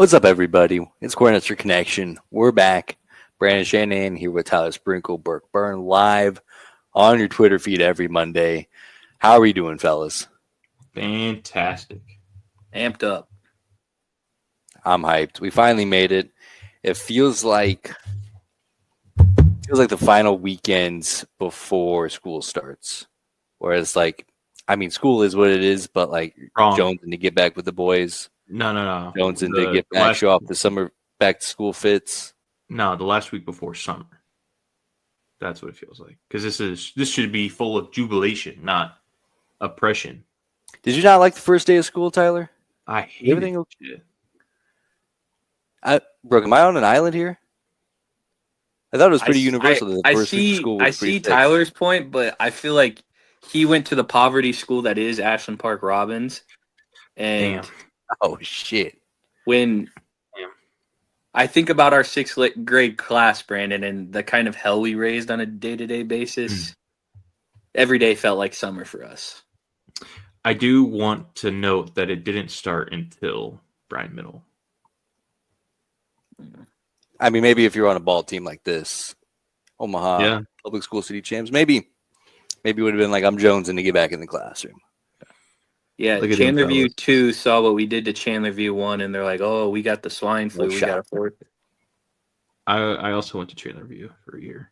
What's up, everybody? It's CORNHUSKER Connection. We're back. Brandon Shanahan here with Tyler Sprinkle, Burke Byrne, live on your Twitter feed every Monday. How are we doing, fellas? Fantastic. Amped up. I'm hyped. We finally made it. It feels like the final weekends before school starts. Whereas, school is what it is, but Wrong. jonesing to get back with the boys. No. Jonesing to get back, show off the summer back to school fits. No, the last week before summer. That's what it feels like. Because this should be full of jubilation, not oppression. Did you not like the first day of school, Tyler? I hate Everything it. Brooke, am I on an island here? I thought it was pretty universal. That the first week of school was I see thick. Tyler's point, but I feel like he went to the poverty school that is Ashland Park Robbins. And oh, shit. When I think about our sixth grade class, Brandon, and the kind of hell we raised on a day-to-day basis, every day felt like summer for us. I do want to note that it didn't start until Bryan Middle. I mean, maybe if you're on a ball team like this, Omaha, public school city champs, maybe it would have been like, I'm jonesing to get back in the classroom. Yeah, Chandler View 2 saw what we did to Chandler View 1, and they're like, oh, we got the swine flu. We got a fourth. I also went to Chandler View for a year.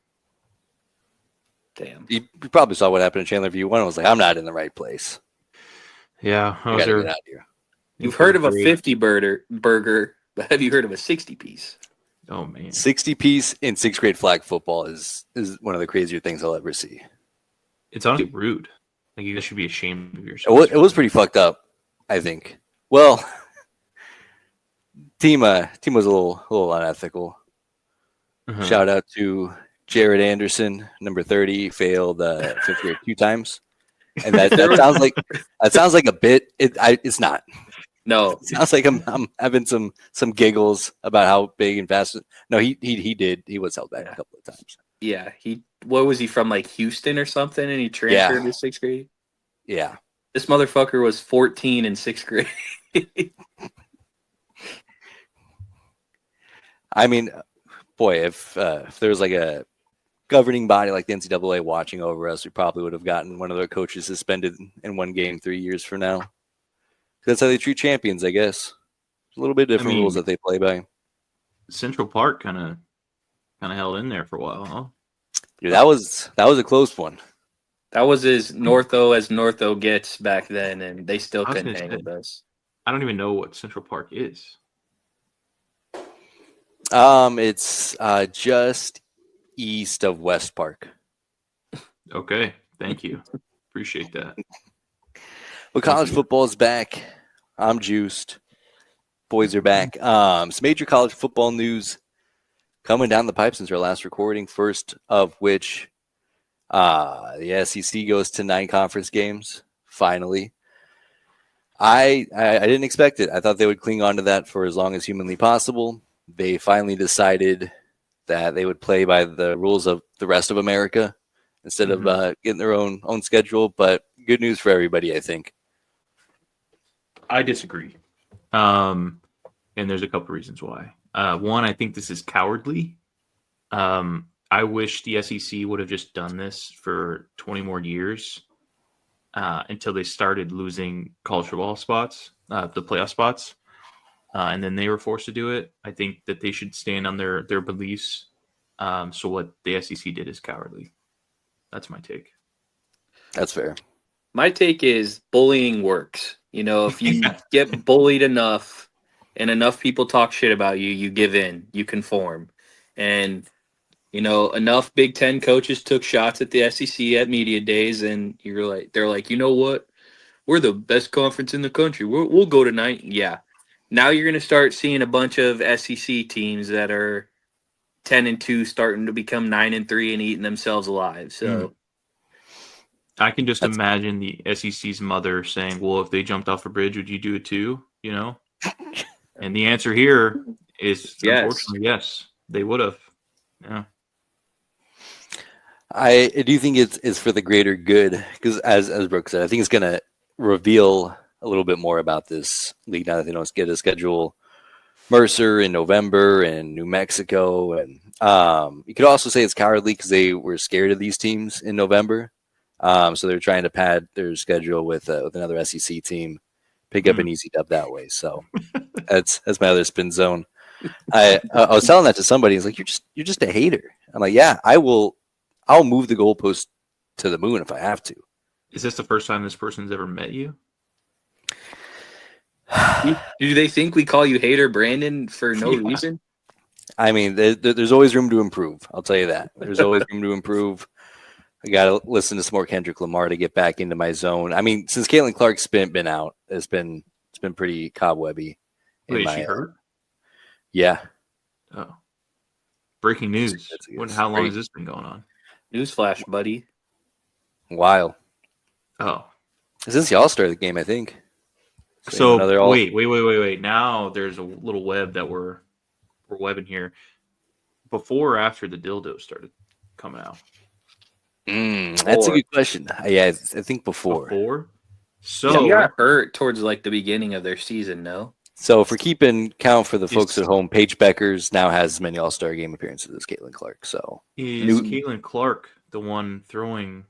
Damn. You probably saw what happened in Chandler View 1. I was like, I'm not in the right place. Yeah. I got to get out of here. You've heard of a 50 burger, but have you heard of a 60-piece? Oh, man. 60-piece in sixth grade flag football is one of the crazier things I'll ever see. It's honestly rude. Like, you guys should be ashamed of yourself. It was pretty fucked up, I think. Well, team was a little unethical. Uh-huh. Shout out to Jared Anderson, number 30, failed fifth grade 2 times, and that sounds like a bit. It's not. No, it sounds like I'm having some giggles about how big and fast. No, he did. He was held back a couple of times. Yeah, what was he from, like Houston or something, and he transferred to sixth grade? Yeah. This motherfucker was 14 in sixth grade. I mean, boy, if there was like a governing body like the NCAA watching over us, we probably would have gotten one of their coaches suspended in one game 3 years from now. That's how they treat champions, I guess. A little bit different rules that they play by. Central Park kind of held in there for a while, huh? Dude, that was a close one. That was as Northo as Northo gets back then, and they still couldn't hang with us. I don't even know what Central Park is. It's just east of West Park. Okay, thank you. Appreciate that. Well, college football is back. I'm juiced. Boys are back. Some major college football news coming down the pipe since our last recording. First of which, the SEC goes to 9 conference games. Finally, I didn't expect it. I thought they would cling on to that for as long as humanly possible. They finally decided that they would play by the rules of the rest of America instead of getting their own schedule. But good news for everybody, I think. I disagree. And there's a couple reasons why. One, I think this is cowardly. I wish the SEC would have just done this for 20 more years until they started losing college football spots, the playoff spots, and then they were forced to do it. I think that they should stand on their beliefs. So what the SEC did is cowardly. That's my take. That's fair. My take is bullying works. You know, if you get bullied enough and enough people talk shit about you, you give in, you conform. And, you know, enough Big Ten coaches took shots at the SEC at media days, and they're like, you know what? We're the best conference in the country. We'll go to 9. Yeah. Now you're going to start seeing a bunch of SEC teams that are 10-2 starting to become 9-3 and eating themselves alive. So I can just imagine the SEC's mother saying, well, if they jumped off a bridge, would you do it too? You know? And the answer here is, unfortunately, yes, they would have. Yeah. I do think it's for the greater good because, as Brooke said, I think it's going to reveal a little bit more about this league now that they don't get a schedule Mercer in November and New Mexico. And you could also say it's cowardly because they were scared of these teams in November. So they're trying to pad their schedule with another SEC team, pick up an easy dub that way. So that's my other spin zone. I was telling that to somebody. He's like, you're just a hater. I'm like, yeah, I'll move the goalpost to the moon if I have to. Is this the first time this person's ever met you? Do they think we call you hater Brandon for no reason? I mean, there's always room to improve. I'll tell you that. There's always room to improve. I got to listen to some more Kendrick Lamar to get back into my zone. I mean, since Caitlin Clark's been out, it's been pretty cobwebby. Wait, is she hurt? Yeah. Oh. Breaking news. How long great. has this been going on? Newsflash, buddy. While. Oh. Since the All-Star game, I think. So wait. Now there's a little web that we're webbing here. Before or after the dildo started coming out? That's a good question. Yeah, I think before. Before? So she got hurt towards like the beginning of their season, no? So if we're keeping count for the folks at home, Paige Beckers now has as many All-Star game appearances as Caitlin Clark. So is Caitlin Clark the one throwing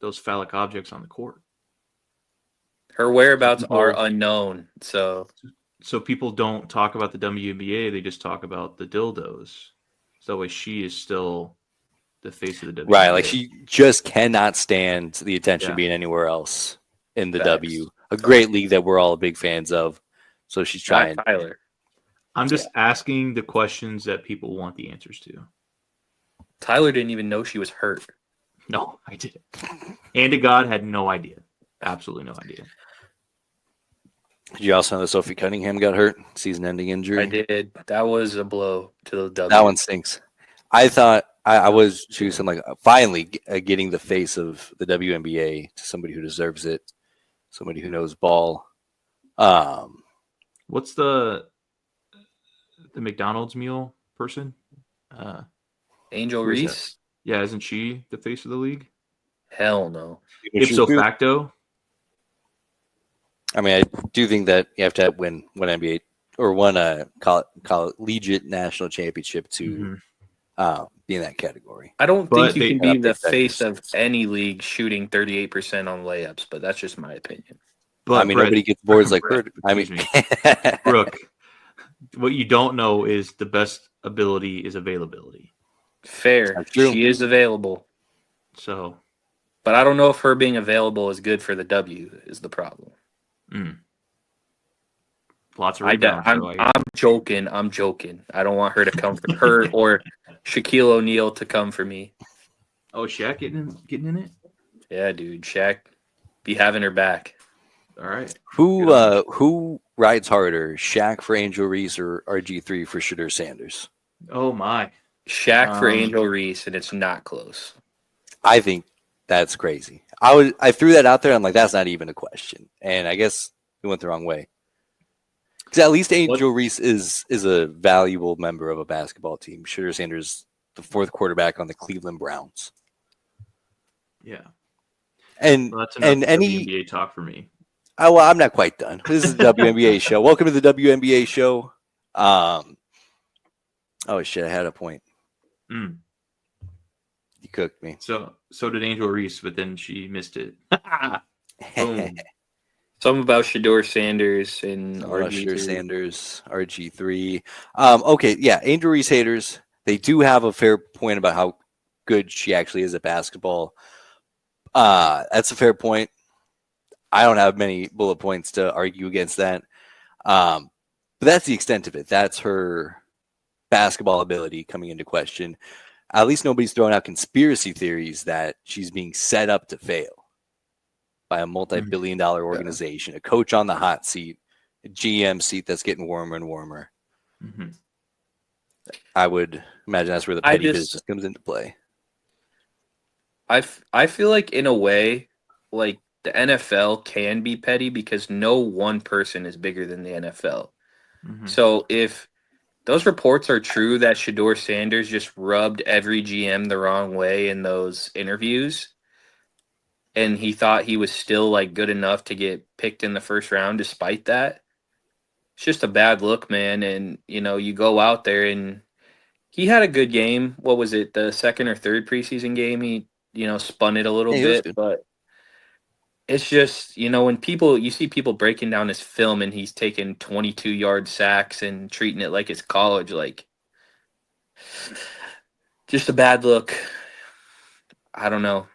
those phallic objects on the court? Her whereabouts are unknown. So people don't talk about the WNBA, they just talk about the dildos. So that way she is still the face of the WNBA. Right, like she just cannot stand the attention being anywhere else in the W. A great league that we're all big fans of. So she's trying. Tyler. I'm just asking the questions that people want the answers to. Tyler didn't even know she was hurt. No, I didn't. And to God had no idea. Absolutely no idea. Did you also know that Sophie Cunningham got hurt? Season-ending injury? I did. That was a blow to the W. That one stinks. I thought I was choosing like finally getting the face of the WNBA to somebody who deserves it, somebody who knows ball. What's the McDonald's meal person? Angel Reese? Yeah, isn't she the face of the league? Hell no. Ipso facto. I mean, I do think that you have to win one NBA or one collegiate national championship to be in that category. I don't think you can be the face of any league shooting 38% on layups, but that's just my opinion. But I mean, nobody gets boards like Bird. I mean, Brooke, what you don't know is the best ability is availability. Fair. She is available. So, but I don't know if her being available is good for the W is the problem. Lots of rebounds. I'm joking. I don't want her to come for her or Shaquille O'Neal to come for me. Oh, Shaq getting in it? Yeah, dude. Shaq be having her back. All right. Who rides harder, Shaq for Angel Reese or RG3 for Shedeur Sanders? Oh my. Shaq for Angel Reese, and it's not close. I think that's crazy. I threw that out there. I'm like, that's not even a question. And I guess we went the wrong way. Because at least Angel Reese is a valuable member of a basketball team. Shedeur Sanders, the fourth quarterback on the Cleveland Browns. Yeah. And that's enough WNBA talk for me. Oh, well, I'm not quite done. This is the WNBA show. Welcome to the WNBA show. Oh shit, I had a point. You cooked me. So did Angel Reese, but then she missed it. Boom. Something about Shedeur Sanders and Shedeur Sanders, RG3. Okay, yeah, Angel Reese haters, they do have a fair point about how good she actually is at basketball. That's a fair point. I don't have many bullet points to argue against that. But that's the extent of it. That's her basketball ability coming into question. At least nobody's throwing out conspiracy theories that she's being set up to fail by a multi-billion-dollar organization, a coach on the hot seat, a GM seat that's getting warmer and warmer. I would imagine that's where the petty business comes into play. I feel like in a way, like the NFL can be petty because no one person is bigger than the NFL. So if those reports are true that Shedeur Sanders just rubbed every GM the wrong way in those interviews, and he thought he was still like good enough to get picked in the first round despite that, It's just a bad look, man. And you go out there and he had a good game. What was it? The second or third preseason game, he spun it a little Yeah, he was bit, good. but it's just when you see people breaking down his film and he's taking 22-yard sacks and treating it like it's college, like just a bad look. I don't know.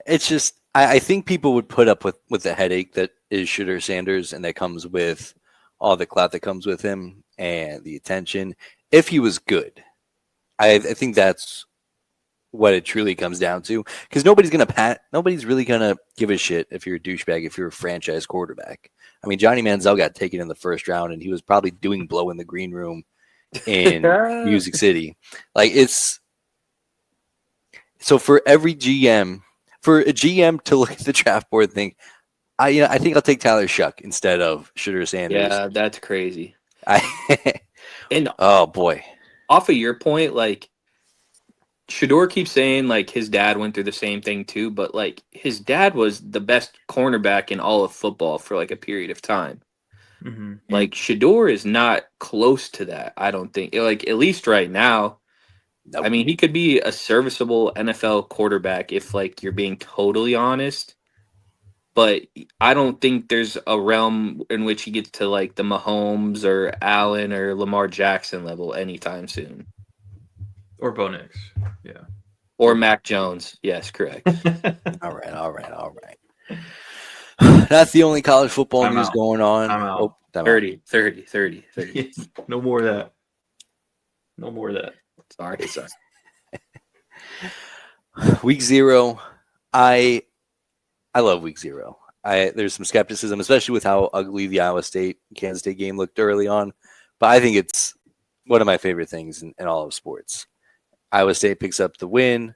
It's just I think people would put up with the headache that is Shooter Sanders and that comes with all the clout that comes with him and the attention if he was good. I think that's what it truly comes down to, because nobody's really gonna give a shit if you're a douchebag, if you're a franchise quarterback. I mean, Johnny Manziel got taken in the first round and he was probably doing blow in the green room in Music City. Like, it's so for a GM to look at the draft board and think, I think I'll take Tyler Shuck instead of Shooter Sanders. Yeah, that's crazy. And oh boy, off of your point, like Shador keeps saying like his dad went through the same thing too, but like his dad was the best cornerback in all of football for like a period of time. Mm-hmm. Like Shador is not close to that. I don't think, like, at least right now. Nope. I mean, he could be a serviceable NFL quarterback if like you're being totally honest. But I don't think there's a realm in which he gets to like the Mahomes or Allen or Lamar Jackson level anytime soon. Or Bo Nix. Yeah. Or Mac Jones. Yes, correct. All right. That's the only college football news going on. I'm out. Oh, 30. No more of that. Sorry. Week 0. I love week 0. There's some skepticism, especially with how ugly the Iowa State Kansas State game looked early on. But I think it's one of my favorite things in all of sports. Iowa State picks up the win.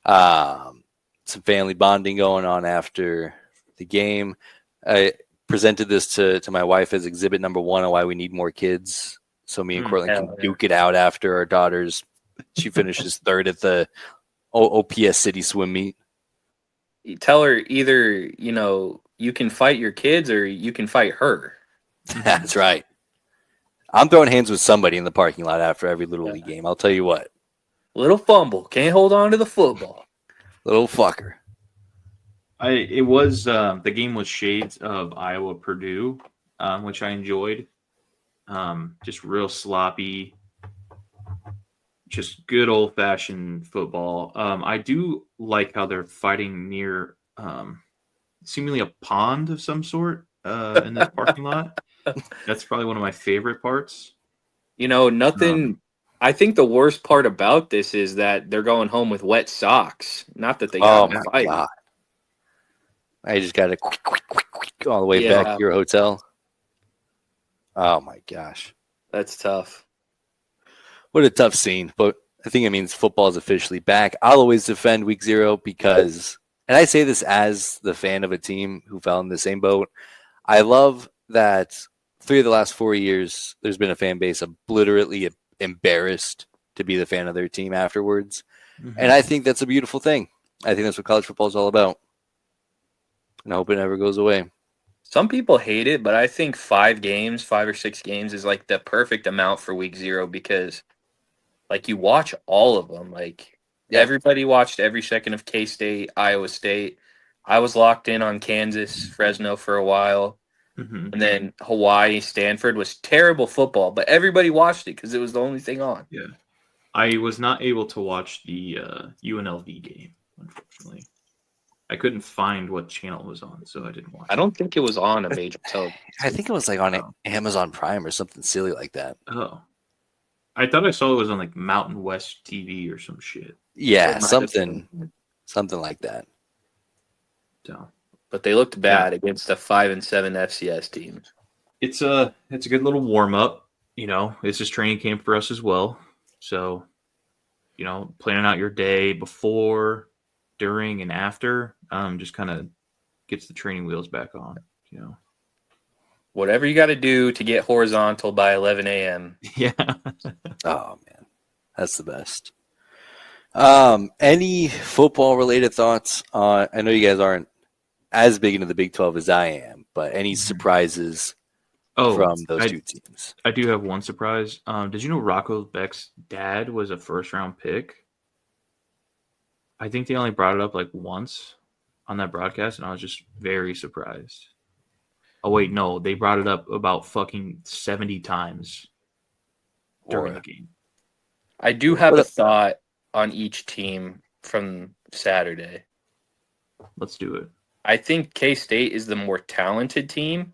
Some family bonding going on after the game. I presented this to my wife as exhibit number 1 on why we need more kids. So me and Cortland can duke it out after our daughter's. She finishes 3rd at the OPS City swim meet. You tell her either, you can fight your kids or you can fight her. That's right. I'm throwing hands with somebody in the parking lot after every Little League game. I'll tell you what. Little fumble. Can't hold on to the football. Little fucker. The game was shades of Iowa Purdue, which I enjoyed. Just real sloppy, just good old fashioned football. I do like how they're fighting near seemingly a pond of some sort in this parking lot. That's probably one of my favorite parts. Nothing. I think the worst part about this is that they're going home with wet socks. Not that they got in a fight. God. I just got to all the way back to your hotel. Oh my gosh. That's tough. What a tough scene. But I think it means football is officially back. I'll always defend week 0 because, and I say this as the fan of a team who fell in the same boat, I love that 3 of the last 4 years, there's been a fan base obliterately embarrassed to be the fan of their team afterwards. Mm-hmm. And I think that's a beautiful thing. I think that's what college football is all about. And I hope it never goes away. Some people hate it, but I think 5 or 6 games is like the perfect amount for week 0 because like you watch all of them. Like everybody watched every second of K-State, Iowa State. I was locked in on Kansas, Fresno for a while. Mm-hmm. And then Hawaii, Stanford was terrible football, but everybody watched it because it was the only thing on. Yeah. I was not able to watch the UNLV game, unfortunately. I couldn't find what channel it was on, so I didn't watch it. I don't think it was on a major television. I think it was like on Amazon Prime or something silly like that. Oh. I thought I saw it was on like Mountain West TV or some shit. Yeah, something like that. So, but they looked bad against a 5-7 FCS team. It's a good little warm up. This is training camp for us as well. So, planning out your day before, during, and after, just kind of gets the training wheels back on. Whatever you got to do to get horizontal by 11 a.m. Yeah. Oh man, that's the best. Any football related thoughts? I know you guys aren't as big into the Big 12 as I am, but any surprises from those two teams. I do have one surprise. Did you know Rocco Beck's dad was a first-round pick? I think they only brought it up like once on that broadcast, and I was just very surprised. Oh, wait, no. They brought it up about fucking 70 times during the game. I do have a thought on each team from Saturday. Let's do it. I think K-State is the more talented team,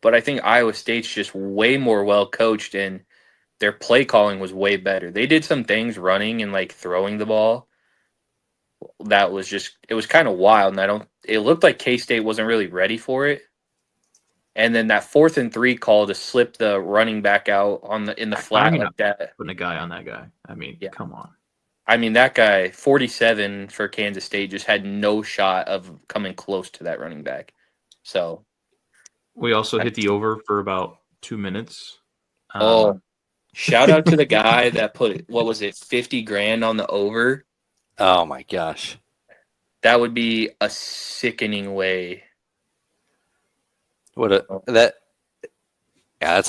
but I think Iowa State's just way more well-coached, and their play calling was way better. They did some things running and, like, throwing the ball that was just – it was kind of wild, and it looked like K-State wasn't really ready for it. And then that 4th and 3 call to slip the running back out in the flat like that. Putting a guy on that guy. I mean, come on. I mean, that guy, 47 for Kansas State, just had no shot of coming close to that running back. So we also hit the over for about 2 minutes. Shout out to the guy that put, what was it, 50 grand on the over. Oh my gosh. That would be a sickening way. That's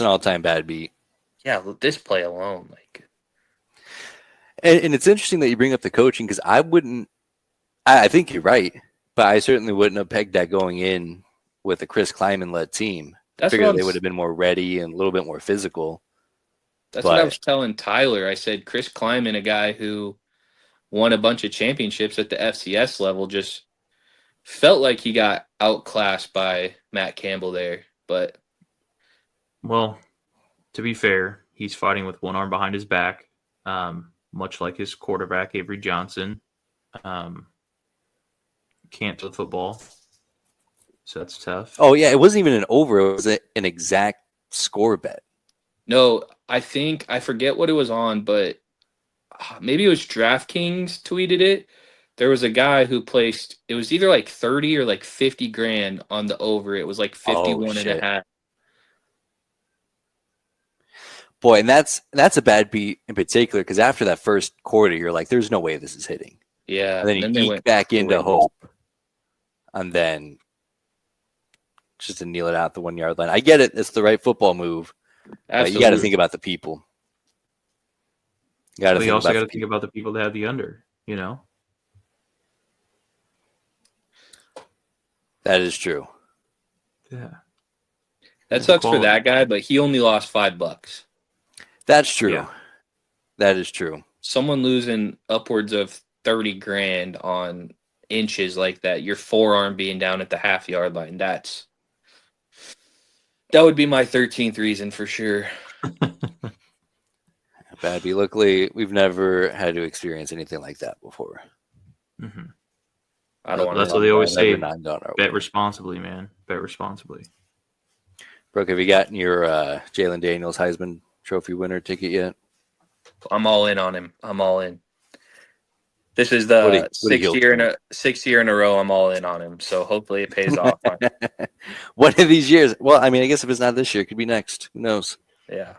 an all-time bad beat. Yeah, this play alone, like. And it's interesting that you bring up the coaching, because I think you're right, but I certainly wouldn't have pegged that going in with a Chris Kleiman-led team. I figured they would have been more ready and a little bit more physical. That's what I was telling Tyler. I said Chris Kleiman, a guy who won a bunch of championships at the FCS level, just felt like he got outclassed by Matt Campbell there. But well, to be fair, he's fighting with one arm behind his back. Much like his quarterback, Avery Johnson. Can't throw the football. So that's tough. Oh, yeah. It wasn't even an over. It was an exact score bet. No, I forget what it was on, but maybe it was DraftKings tweeted it. There was a guy who placed, it was either like 30 or like 50 grand on the over. It was like 51 and a half. Boy, and that's a bad beat in particular, because after that first quarter, you're like, there's no way this is hitting. Yeah. And then you eke back into hope. And then just to kneel it out the 1 yard line. I get it. It's the right football move. But you got to think about the people. You also got to think about the people that have the under, you know? That is true. Yeah. That sucks for that guy, but he only lost $5. That's true. Yeah. That is true. Someone losing upwards of 30 grand on inches like that, your forearm being down at the half yard line, that would be my 13th reason for sure. Bad beat. Luckily, we've never had to experience anything like that before. Mm-hmm. I don't want to. That's what they always say. Bet responsibly, man. Bet responsibly. Brooke, have you gotten your Jalen Daniels Heisman Trophy winner ticket yet? I'm all in on him. I'm all in. This is the sixth year in a row I'm all in on him. So hopefully it pays off. One of these years. Well, I mean, I guess if it's not this year, it could be next. Who knows? Yeah.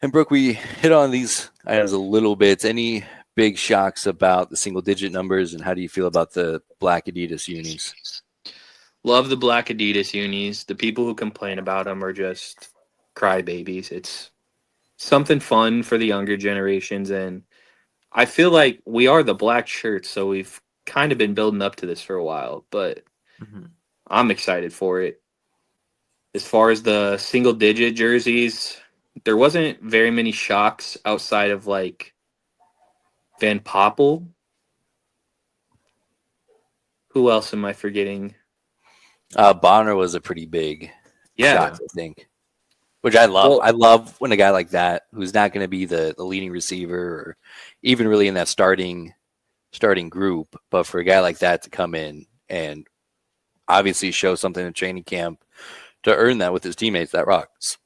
And Brooke, we hit on these items a little bit. Any big shocks about the single-digit numbers, and how do you feel about the black Adidas unis? Love the black Adidas unis. The people who complain about them are just crybabies. It's something fun for the younger generations, and I feel like we are the black shirts, so we've kind of been building up to this for a while, but I'm excited for it. As far as the single-digit jerseys, there wasn't very many shocks outside of like Van Poppel. Who else am I forgetting? Bonner was a pretty big shock, I think. Which I love. Well, I love when a guy like that, who's not going to be the leading receiver or even really in that starting group, but for a guy like that to come in and obviously show something in training camp to earn that with his teammates, that rocks.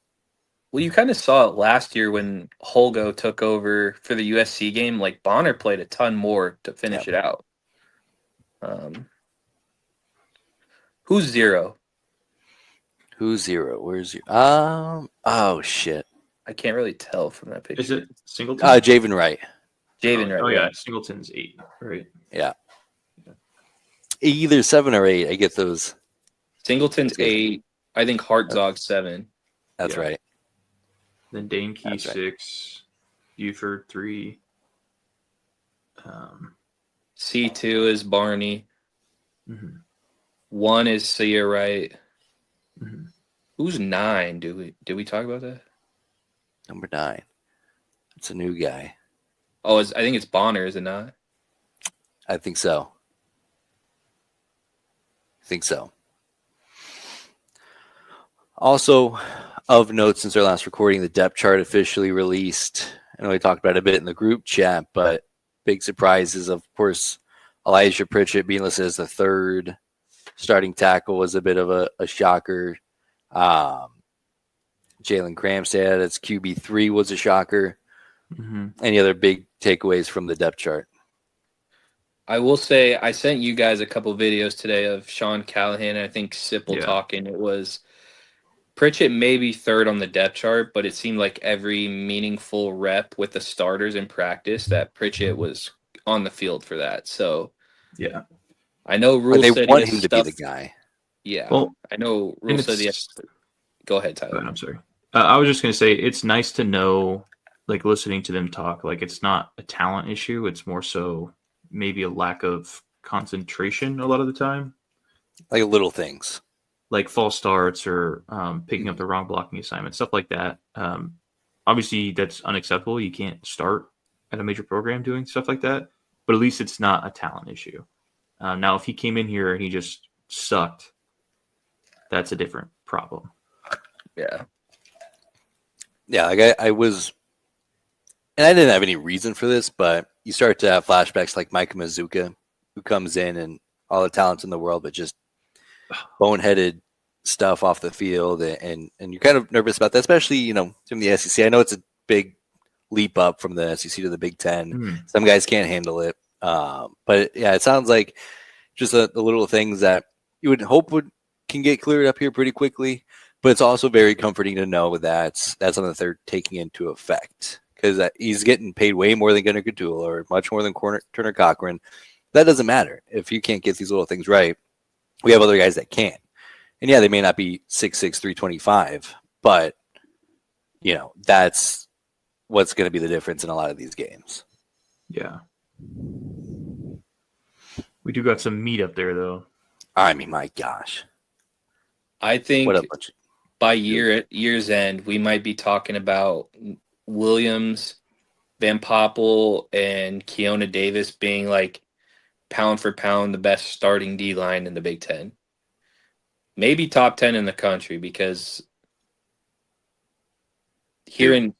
Well, you kind of saw it last year when Holgo took over for the USC game. Like, Bonner played a ton more to finish it out. Who's zero? Who's zero? Where's you? Oh shit! I can't really tell from that picture. Is it Singleton? Javen Wright. Javen Wright. Oh yeah, Singleton's 8, right? Yeah. Either 7 or 8. I get those. Singleton's 8. I think Hartzog's 7. That's Yeah. right. Then Dane Key That's right. 6, Buford 3. C2 is Barney. Mm-hmm. 1 is Sia Wright. Mm-hmm. Who's 9? Did we talk about that? Number 9. It's a new guy. Oh, I think it's Bonner, is it not? I think so. Also, of note, since our last recording, the depth chart officially released. I know we talked about it a bit in the group chat, but big surprises, of course, Elijah Pritchett being listed as the 3rd starting tackle was a bit of a shocker. Jalen Cramstad as QB3 was a shocker. Mm-hmm. Any other big takeaways from the depth chart? I will say I sent you guys a couple videos today of Sean Callahan and I think Sipple talking. It was Pritchett maybe 3rd on the depth chart, but it seemed like every meaningful rep with the starters in practice that Pritchett was on the field for that. So Yeah. I know Rule They said he want has him to stuff. be the guy. Yeah. Well, I know Rule said he has. Go ahead, Tyler. I'm sorry. I was just going to say it's nice to know, like listening to them talk, like it's not a talent issue. It's more so maybe a lack of concentration a lot of the time. Like little things. Like false starts or picking up the wrong blocking assignment, stuff like that. Obviously, that's unacceptable. You can't start at a major program doing stuff like that, but at least it's not a talent issue. Now, if he came in here and he just sucked, that's a different problem. Yeah. Yeah, like I was, and I didn't have any reason for this, but you start to have flashbacks like Mike Mazuka, who comes in and all the talents in the world, but just boneheaded stuff off the field, and you're kind of nervous about that, especially from the SEC. I know it's a big leap up from the SEC to the Big Ten. Mm. Some guys can't handle it, but yeah, it sounds like just the little things that you would hope can get cleared up here pretty quickly. But it's also very comforting to know that's something that they're taking into effect, because he's getting paid way more than Gunnar Gattul or much more than Turner Cochran. That doesn't matter if you can't get these little things right. We have other guys that can. And yeah, they may not be 6'6", 325, but that's what's going to be the difference in a lot of these games. Yeah. We do got some meat up there, though. I mean, my gosh. I think what a bunch of- by year's end, we might be talking about Williams, Van Poppel, and Keona Davis being like pound for pound the best starting D line in the Big Ten. Maybe top 10 in the country, because hearing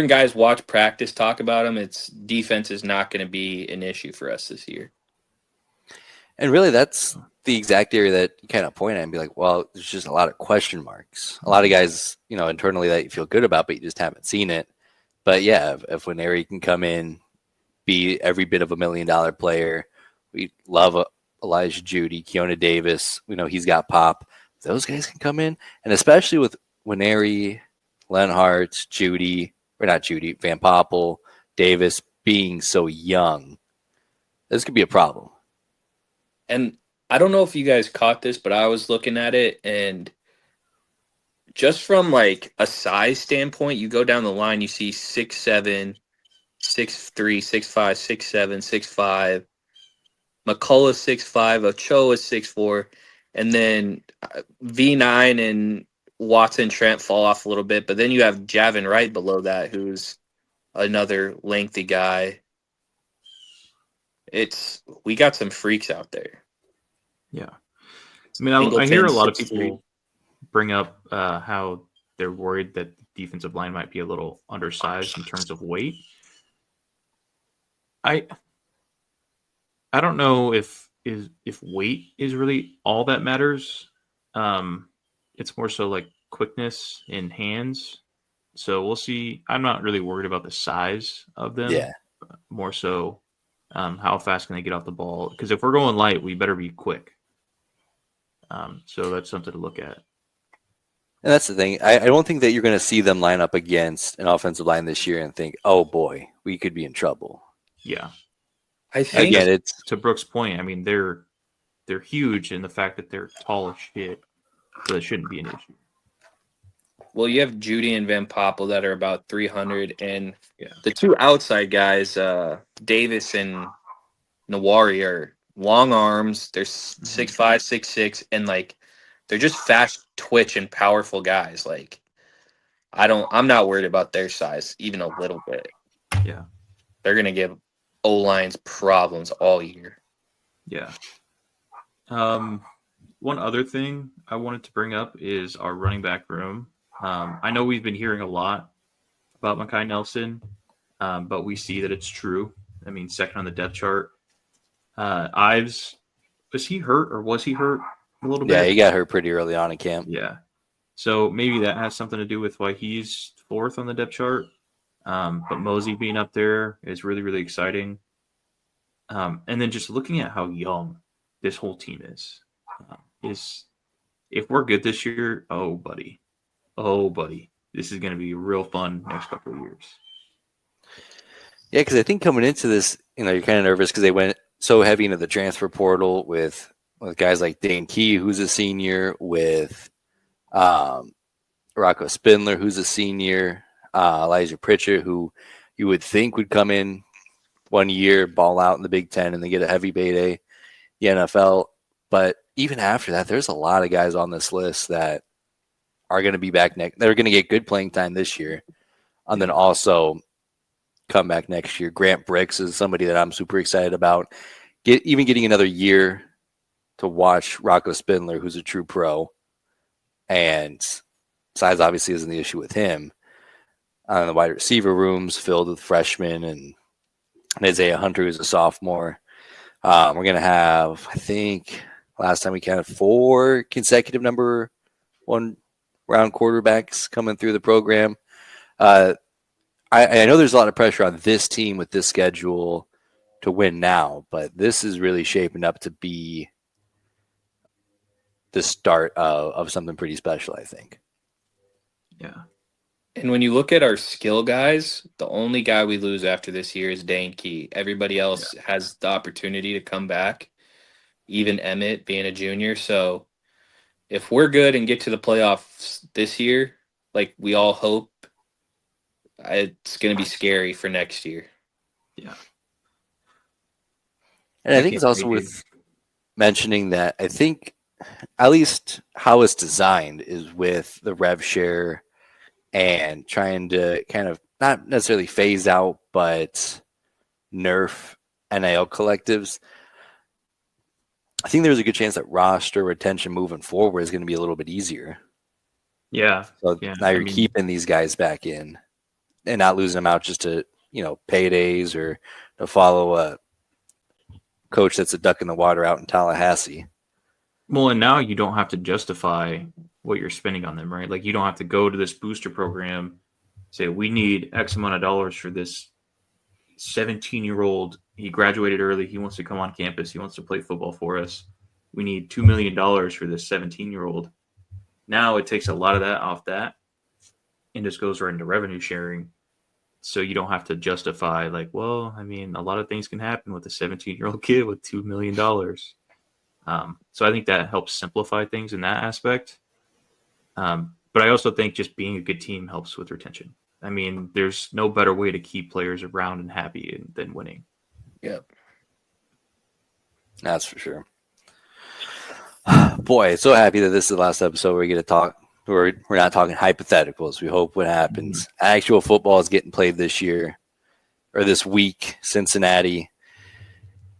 guys watch practice talk about them, its defense is not going to be an issue for us this year. And really, that's the exact area that you kind of point at and be like, well, there's just a lot of question marks. A lot of guys, internally that you feel good about, but you just haven't seen it. But yeah, if Nwaneri can come in, be every bit of $1 million player, we love Elijah Judy, Keona Davis. We know he's got pop. Those guys can come in, and especially with Nwaneri, Lenhart, Van Poppel, Davis being so young, this could be a problem. And I don't know if you guys caught this, but I was looking at it, and just from like a size standpoint, you go down the line, you see 6'7", 6'3", 6'5", 6'7", 6'5". McCullough 6'5", Ochoa 6'4", and then V9 and Watson Trent fall off a little bit, but then you have Javin Wright below that, who's another lengthy guy. We got some freaks out there. Yeah. I mean, I hear a lot of people bring up how they're worried that the defensive line might be a little undersized in terms of weight. I don't know if weight is really all that matters. It's more so like quickness in hands. So we'll see. I'm not really worried about the size of them. Yeah. More so how fast can they get off the ball? Because if we're going light, we better be quick. So that's something to look at. And that's the thing. I don't think that you're going to see them line up against an offensive line this year and think, oh boy, we could be in trouble. Yeah. I think again, it's to Brooks' point. I mean, they're huge, and the fact that they're tall as shit So that shouldn't be an issue. Well, you have Judy and Van Poppel that are about 300, and Yeah. the two outside guys, Davis and Nawari, are long arms. They're 6'5", 6'6", and like they're just fast twitch and powerful guys. Like I'm not worried about their size even a little bit. Yeah. They're gonna give O-lines problems all year. Yeah. One other thing I wanted to bring up is our running back room. I know we've been hearing a lot about Mekhi Nelson, but we see that it's true. I mean, second on the depth chart. Ives, was he hurt or was he hurt a little bit? Yeah, he got hurt pretty early on in camp. Yeah. So maybe that has something to do with why he's fourth on the depth chart. But Mosey being up there is really, really exciting. And then just looking at how young this whole team is if we're good this year, oh buddy, this is going to be real fun next couple of years. Yeah, because I think coming into this, you're kind of nervous because they went so heavy into the transfer portal with guys like Dane Key, who's a senior, with Rocco Spindler, who's a senior, Elijah Pritchard, who you would think would come in 1 year, ball out in the Big Ten, and then get a heavy payday, the NFL. But even after that, there's a lot of guys on this list that are going to be back next. They're going to get good playing time this year, and then also come back next year. Grant Bricks is somebody that I'm super excited about. Getting another year to watch Rocco Spindler, who's a true pro, and size obviously isn't the issue with him. The wide receiver room's filled with freshmen, and Isaiah Hunter, who's a sophomore. We're going to have, I think, last time we counted 4 consecutive number 1 round quarterbacks coming through the program. I know there's a lot of pressure on this team with this schedule to win now, but this is really shaping up to be the start of something pretty special, I think. Yeah. And when you look at our skill guys, the only guy we lose after this year is Dane Key. Everybody else has the opportunity to come back, even Emmett being a junior. So if we're good and get to the playoffs this year, like we all hope, it's going to be scary for next year. Yeah. And I think it's also worth mentioning that I think at least how it's designed is with the rev share and trying to kind of not necessarily phase out, but nerf NIL collectives. I think there's a good chance that roster retention moving forward is going to be a little bit easier. Yeah. So now you're keeping these guys back in and not losing them out just to, paydays or to follow a coach that's a duck in the water out in Tallahassee. Well, and now you don't have to justify what you're spending on them, right? Like you don't have to go to this booster program, say we need X amount of dollars for this 17-year-old. He graduated early. He wants to come on campus. He wants to play football for us. We need $2 million for this 17-year-old. Now it takes a lot of that off that and just goes right into revenue sharing. So you don't have to justify like, well, I mean, a lot of things can happen with a 17-year-old kid with $2 million. So I think that helps simplify things in that aspect. But I also think just being a good team helps with retention. I mean, there's no better way to keep players around and happy than winning. Yep. That's for sure. Boy, so happy that this is the last episode where we get to talk. We're not talking hypotheticals. We hope what happens. Mm-hmm. Actual football is getting played this year or this week. Cincinnati.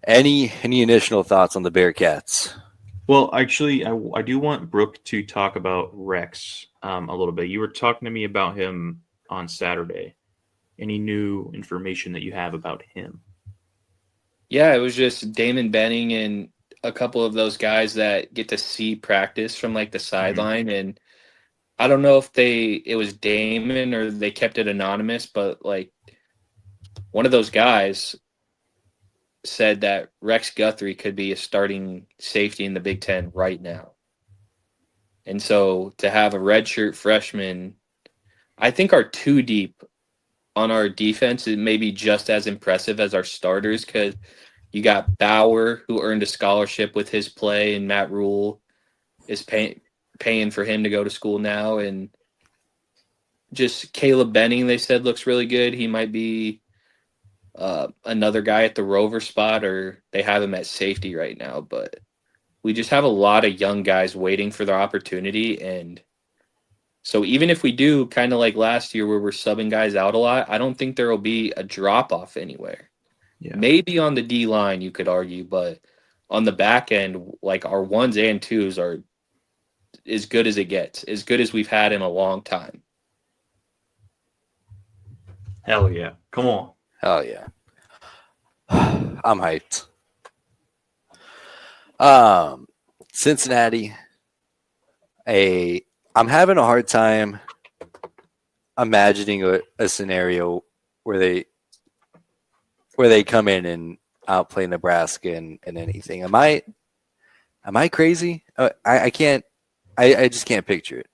Any initial thoughts on the Bearcats? Well, actually, I do want Brooke to talk about Rex a little bit. You were talking to me about him on Saturday. Any new information that you have about him? Yeah, it was just Damon Benning and a couple of those guys that get to see practice from like the sideline. And I don't know if it was Damon or they kept it anonymous, but like one of those guys said that Rex Guthrie could be a starting safety in the Big Ten right now. And so to have a redshirt freshman, I think our 2 deep on our defense is maybe just as impressive as our starters because you got Bauer, who earned a scholarship with his play, and Matt Rule is paying for him to go to school now. And just Caleb Benning, they said, looks really good. He might be another guy at the rover spot, or they have him at safety right now. But we just have a lot of young guys waiting for their opportunity. And so even if we do kind of like last year where we're subbing guys out a lot, I don't think there will be a drop off anywhere. Yeah. Maybe on the D line, you could argue, but on the back end, like our ones and twos are as good as it gets, as good as we've had in a long time. Hell yeah. Come on. Hell yeah. I'm hyped. Cincinnati. I'm having a hard time imagining a scenario where they come in and outplay Nebraska and anything. Am I crazy? I can't. I just can't picture it.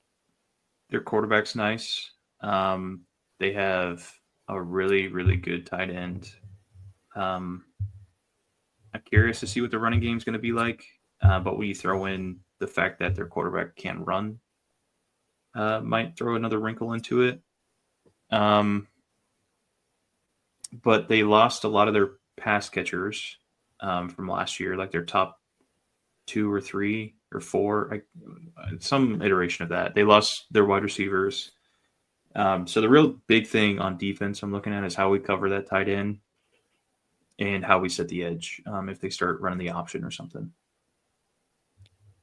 Their quarterback's nice. They have a really, really good tight end. I'm curious to see what the running game is going to be like. But when you throw in the fact that their quarterback can run, might throw another wrinkle into it. But they lost a lot of their pass catchers from last year, like their top 2 or 3 or 4, some iteration of that. They lost their wide receivers. So the real big thing on defense I'm looking at is how we cover that tight end and how we set the edge if they start running the option or something.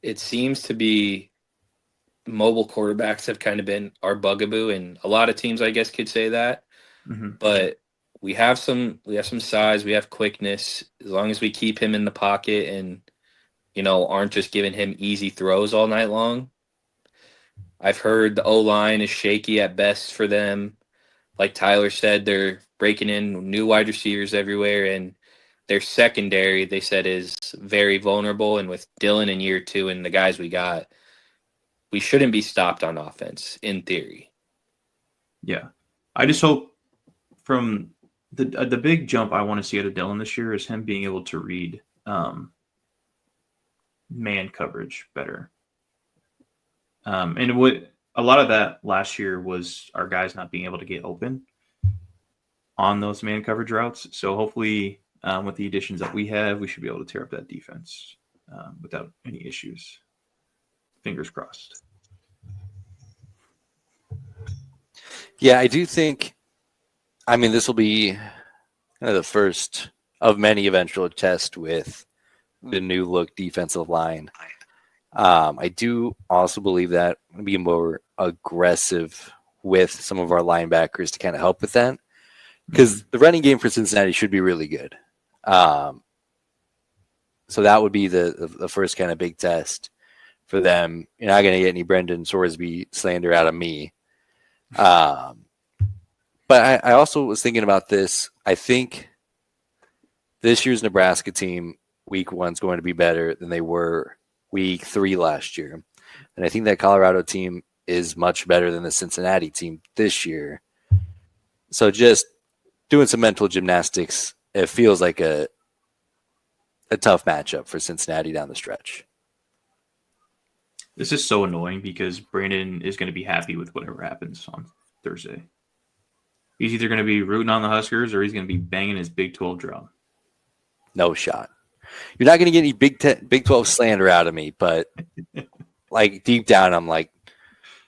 It seems to be mobile quarterbacks have kind of been our bugaboo, and a lot of teams, I guess, could say that. Mm-hmm. But we have some size, we have quickness. As long as we keep him in the pocket and aren't just giving him easy throws all night long. I've heard the O-line is shaky at best for them. Like Tyler said, they're breaking in new wide receivers everywhere, and their secondary, they said, is very vulnerable. And with Dylan in year 2 and the guys we got, we shouldn't be stopped on offense, in theory. Yeah. I just hope from the big jump I want to see out of Dylan this year is him being able to read man coverage better. And what a lot of that last year was our guys not being able to get open on those man coverage routes. So hopefully with the additions that we have, we should be able to tear up that defense without any issues. Fingers crossed. Yeah, I do think, this will be kind of the first of many eventual tests with the new look defensive line. I do also believe that we'll be more aggressive with some of our linebackers to kind of help with that, because the running game for Cincinnati should be really good. So that would be the first kind of big test for them. You're not going to get any Brendan Sorsby slander out of me. But I also was thinking about this. I think this year's Nebraska team, week 1, is going to be better than they were week 3 last year. And I think that Colorado team is much better than the Cincinnati team this year. So just doing some mental gymnastics, it feels like a tough matchup for Cincinnati down the stretch. This is so annoying because Brandon is going to be happy with whatever happens on Thursday. He's either going to be rooting on the Huskers or he's going to be banging his Big 12 drum. No shot. You're not going to get any Big 12 slander out of me, but like deep down, I'm like,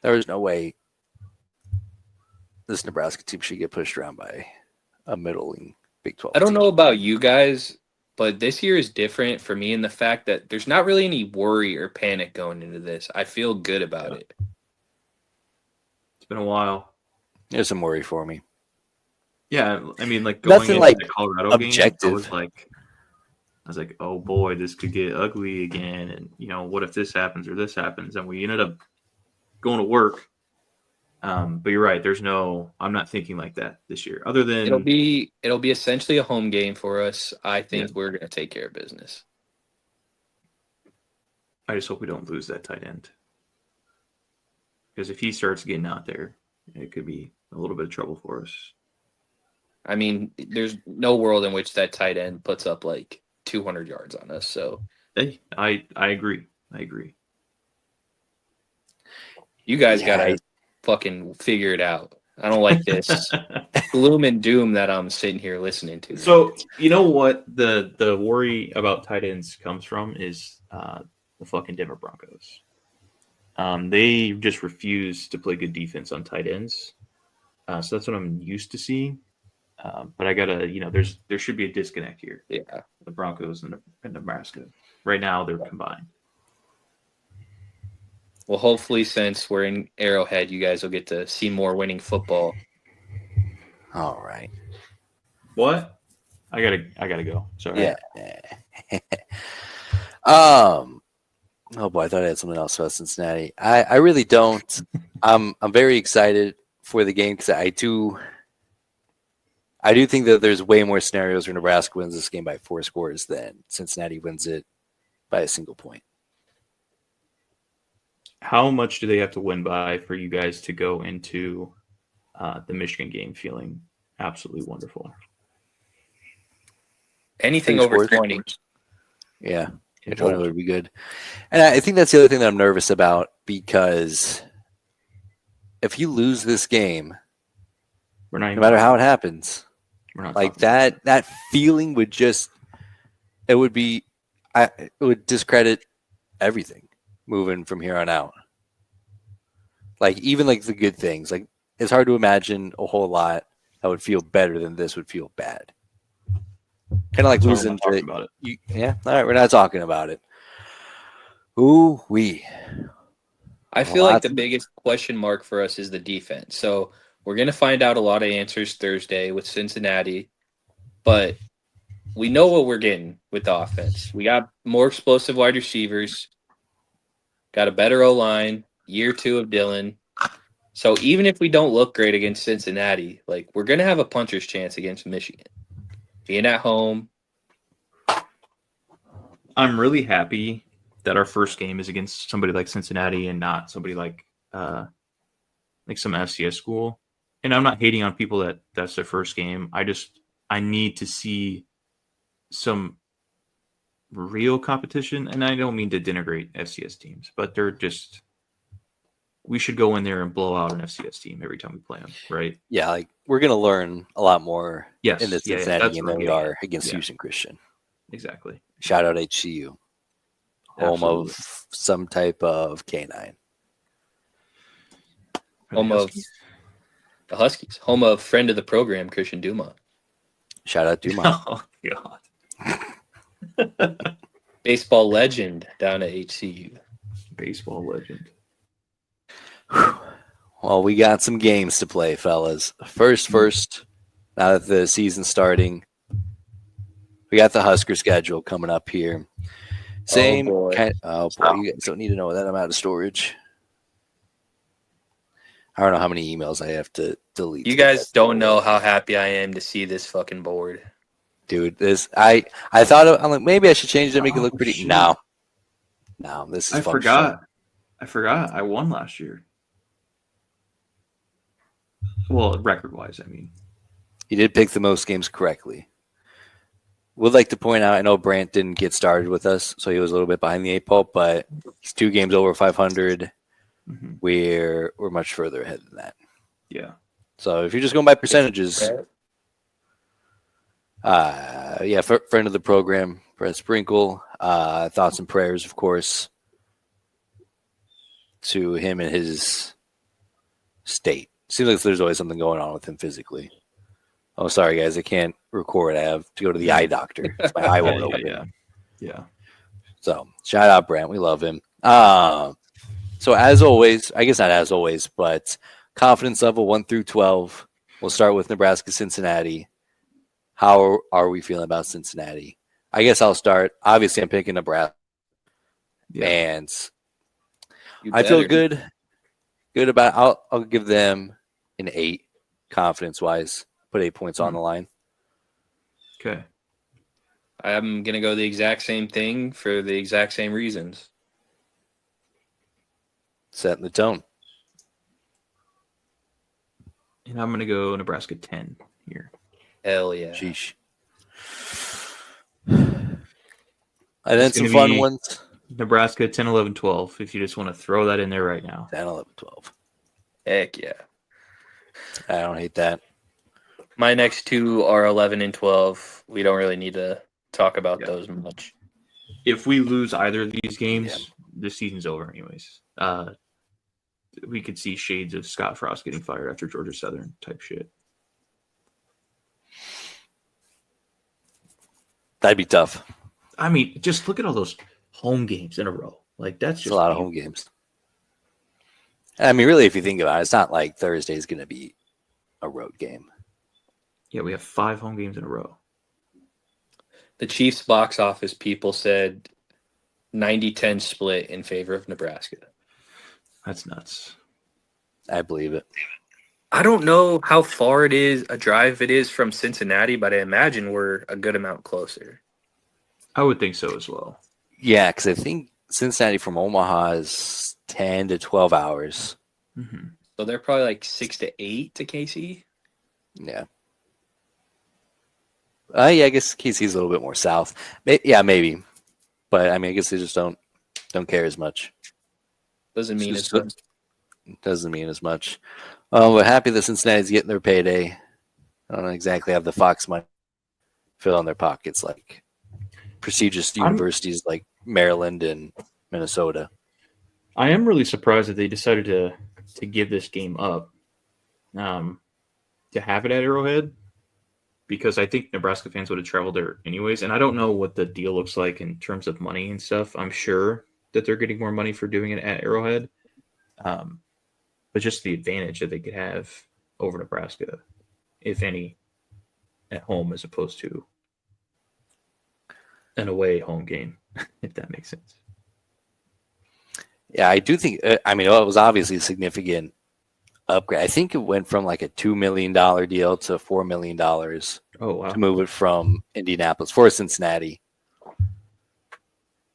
there's no way this Nebraska team should get pushed around by a middling Big 12 I don't team. know about you guys, but this year is different for me in the fact that there's not really any worry or panic going into this. I feel good about it. It's been a while. There's some worry for me. Yeah, going Nothing into like the Colorado objective. game, I was like, oh boy, this could get ugly again. And, what if this happens or this happens? And we ended up going to work. But you're right. I'm not thinking like that this year. Other than It'll be essentially a home game for us. I think we're going to take care of business. I just hope we don't lose that tight end. Because if he starts getting out there, it could be a little bit of trouble for us. There's no world in which that tight end puts up like 200 yards on us. So Hey, I agree. You guys Yeah, gotta fucking figure it out. I don't like this gloom and doom that I'm sitting here listening to. So you know what the worry about tight ends comes from is the fucking Denver Broncos. They just refuse to play good defense on tight ends. So that's what I'm used to seeing. But I gotta, there should be a disconnect here. Yeah. The Broncos and Nebraska. Right now they're combined. Well, hopefully, since we're in Arrowhead, you guys will get to see more winning football. All right. What? I gotta go. Sorry. Yeah. Oh boy, I thought I had something else about Cincinnati. I really don't. I'm very excited for the game because I do think that there's way more scenarios where Nebraska wins this game by 4 scores than Cincinnati wins it by a single point. How much do they have to win by for you guys to go into the Michigan game feeling absolutely wonderful? Anything over 20. Yeah, 20 would be good. And I think that's the other thing that I'm nervous about, because if you lose this game, We're not no matter how it happens, we're not like talking that feeling would just, it would discredit everything moving from here on out. Like, even like the good things, like it's hard to imagine a whole lot that would feel better than this would feel bad. Kind of like That's why we're losing not talking about it. Yeah, all right, we're not talking about it. Ooh-wee. I feel like the biggest question mark for us is the defense. So we're going to find out a lot of answers Thursday with Cincinnati, but we know what we're getting with the offense. We got more explosive wide receivers, got a better O-line, year 2 of Dylan. So even if we don't look great against Cincinnati, like, we're going to have a puncher's chance against Michigan. Being at home. I'm really happy that our first game is against somebody like Cincinnati and not somebody like some FCS school. And I'm not hating on people that's their first game. I need to see some real competition. And I don't mean to denigrate FCS teams, but we should go in there and blow out an FCS team every time we play them, right? Yeah, like, we're going to learn a lot more in this Yeah, Cincinnati game than we are against Houston Christian. Exactly. Shout out HCU. Home Absolutely. of some type of canine. Home of the Huskies. Home of friend of the program, Christian Dumont. Shout out Dumont. Oh, God. Baseball legend down at HCU. Baseball legend. Well, we got some games to play, fellas. First, now that the season's starting, we got the Husker schedule coming up here. Same kind. Oh boy, you guys don't need to know that I'm out of storage. I don't know how many emails I have to delete. You guys don't know how happy I am to see this fucking board. Dude, I thought I'm like, maybe I should change it to make it look pretty. Shit. No, this is I fun forgot. shit. I forgot. I won last year. Well, record-wise, I mean. You did pick the most games correctly. Would like to point out, I know Brant didn't get started with us, so he was a little bit behind the 8 ball, but he's 2 games over 500. Mm-hmm. We're much further ahead than that. Yeah. So if you're just going by percentages, friend of the program, Brett Sprinkle, thoughts and prayers, of course, to him and his state. Seems like there's always something going on with him physically. Oh, sorry, guys. I can't record. I have to go to the eye doctor. My eye won't open. Yeah. So, shout out, Brent. We love him. So, as always, I guess not as always, but confidence level 1 through 12. We'll start with Nebraska, Cincinnati. How are we feeling about Cincinnati? I guess I'll start. Obviously, I'm picking Nebraska. Yeah. And I feel good about I'll give them an 8 confidence-wise. Put 8 points on the line. Okay. I'm going to go the exact same thing for the exact same reasons. Setting the tone. And I'm going to go Nebraska 10 here. Hell yeah. Sheesh. And then some fun ones. Nebraska 10, 11, 12, if you just want to throw that in there right now. 10, 11, 12. Heck yeah. I don't hate that. My next two are 11 and 12. We don't really need to talk about those much. If we lose either of these games, the season's over anyways. We could see shades of Scott Frost getting fired after Georgia Southern type shit. That'd be tough. I mean, just look at all those home games in a row. Like, that's just a lot of home games. I mean, really, if you think about it, it's not like Thursday is going to be a road game. Yeah, we have 5 home games in a row. The Chiefs box office people said 90-10 split in favor of Nebraska. That's nuts. I believe it. I don't know how far it is, a drive it is from Cincinnati, but I imagine we're a good amount closer. I would think so as well. Yeah, because I think Cincinnati from Omaha is 10 to 12 hours. Mm-hmm. So they're probably like 6 to 8 to KC. Yeah. Yeah, I guess KC's a little bit more south. Yeah, maybe. But I mean, I guess they just don't care as much. Doesn't mean Just- it's Doesn't mean as much. We're happy that Cincinnati's getting their payday. I don't exactly have the Fox money fill in their pockets like prestigious universities like Maryland and Minnesota. I am really surprised that they decided to give this game up, to have it at Arrowhead, because I think Nebraska fans would have traveled there anyways. And I don't know what the deal looks like in terms of money and stuff. I'm sure that they're getting more money for doing it at Arrowhead. But just the advantage that they could have over Nebraska, if any, at home as opposed to an away home game, if that makes sense. Yeah, I do think, I mean, it was obviously a significant upgrade. I think it went from like a $2 million deal to $4 million Oh, wow. to move it from Indianapolis for Cincinnati.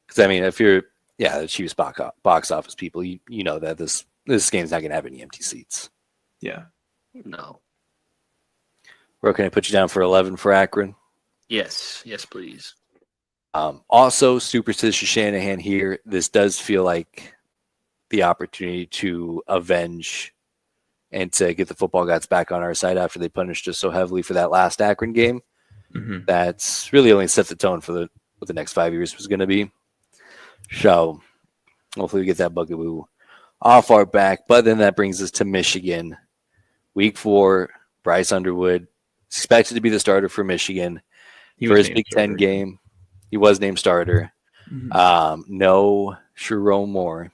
Because, I mean, if you're, the Chiefs box office people, you know that this game's not going to have any empty seats. Yeah. no. Where can I put you down for 11 for Akron? Yes, please. Also, Superstitious Shanahan here. This does feel like the opportunity to avenge and to get the football gods back on our side after they punished us so heavily for that last Akron game. Mm-hmm. That's really only set the tone for what the next 5 years was going to be. So hopefully we get that bugaboo off our back. But then that brings us to Michigan. Week 4, Bryce Underwood is expected to be the starter for Michigan for his Big Ten game. He was named starter. Mm-hmm. No Sharon Moore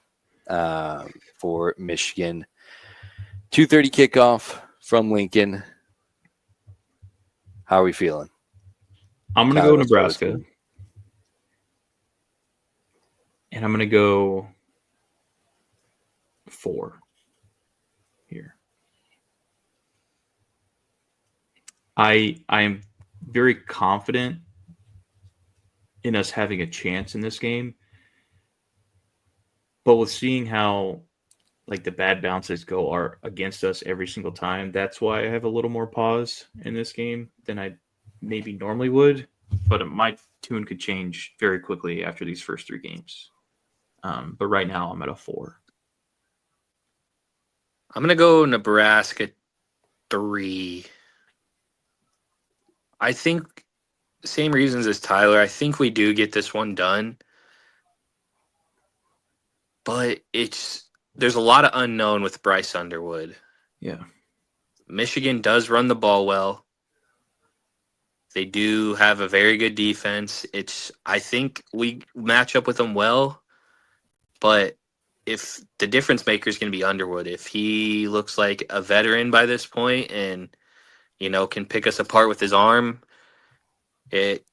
for Michigan. 2:30 kickoff from Lincoln. How are we feeling? I'm going to go Nebraska. And I'm going to go 4 here. I am very confident in us having a chance in this game. But with seeing how like the bad bounces go are against us every single time, that's why I have a little more pause in this game than I maybe normally would. But my tune could change very quickly after these first 3 games. But right now I'm at a 4. I'm going to go Nebraska 3. I think same reasons as Tyler. I think we do get this one done. But there's a lot of unknown with Bryce Underwood. Yeah. Michigan does run the ball well. They do have a very good defense. I think we match up with them well. But if the difference maker is going to be Underwood, if he looks like a veteran by this point and, can pick us apart with his arm, it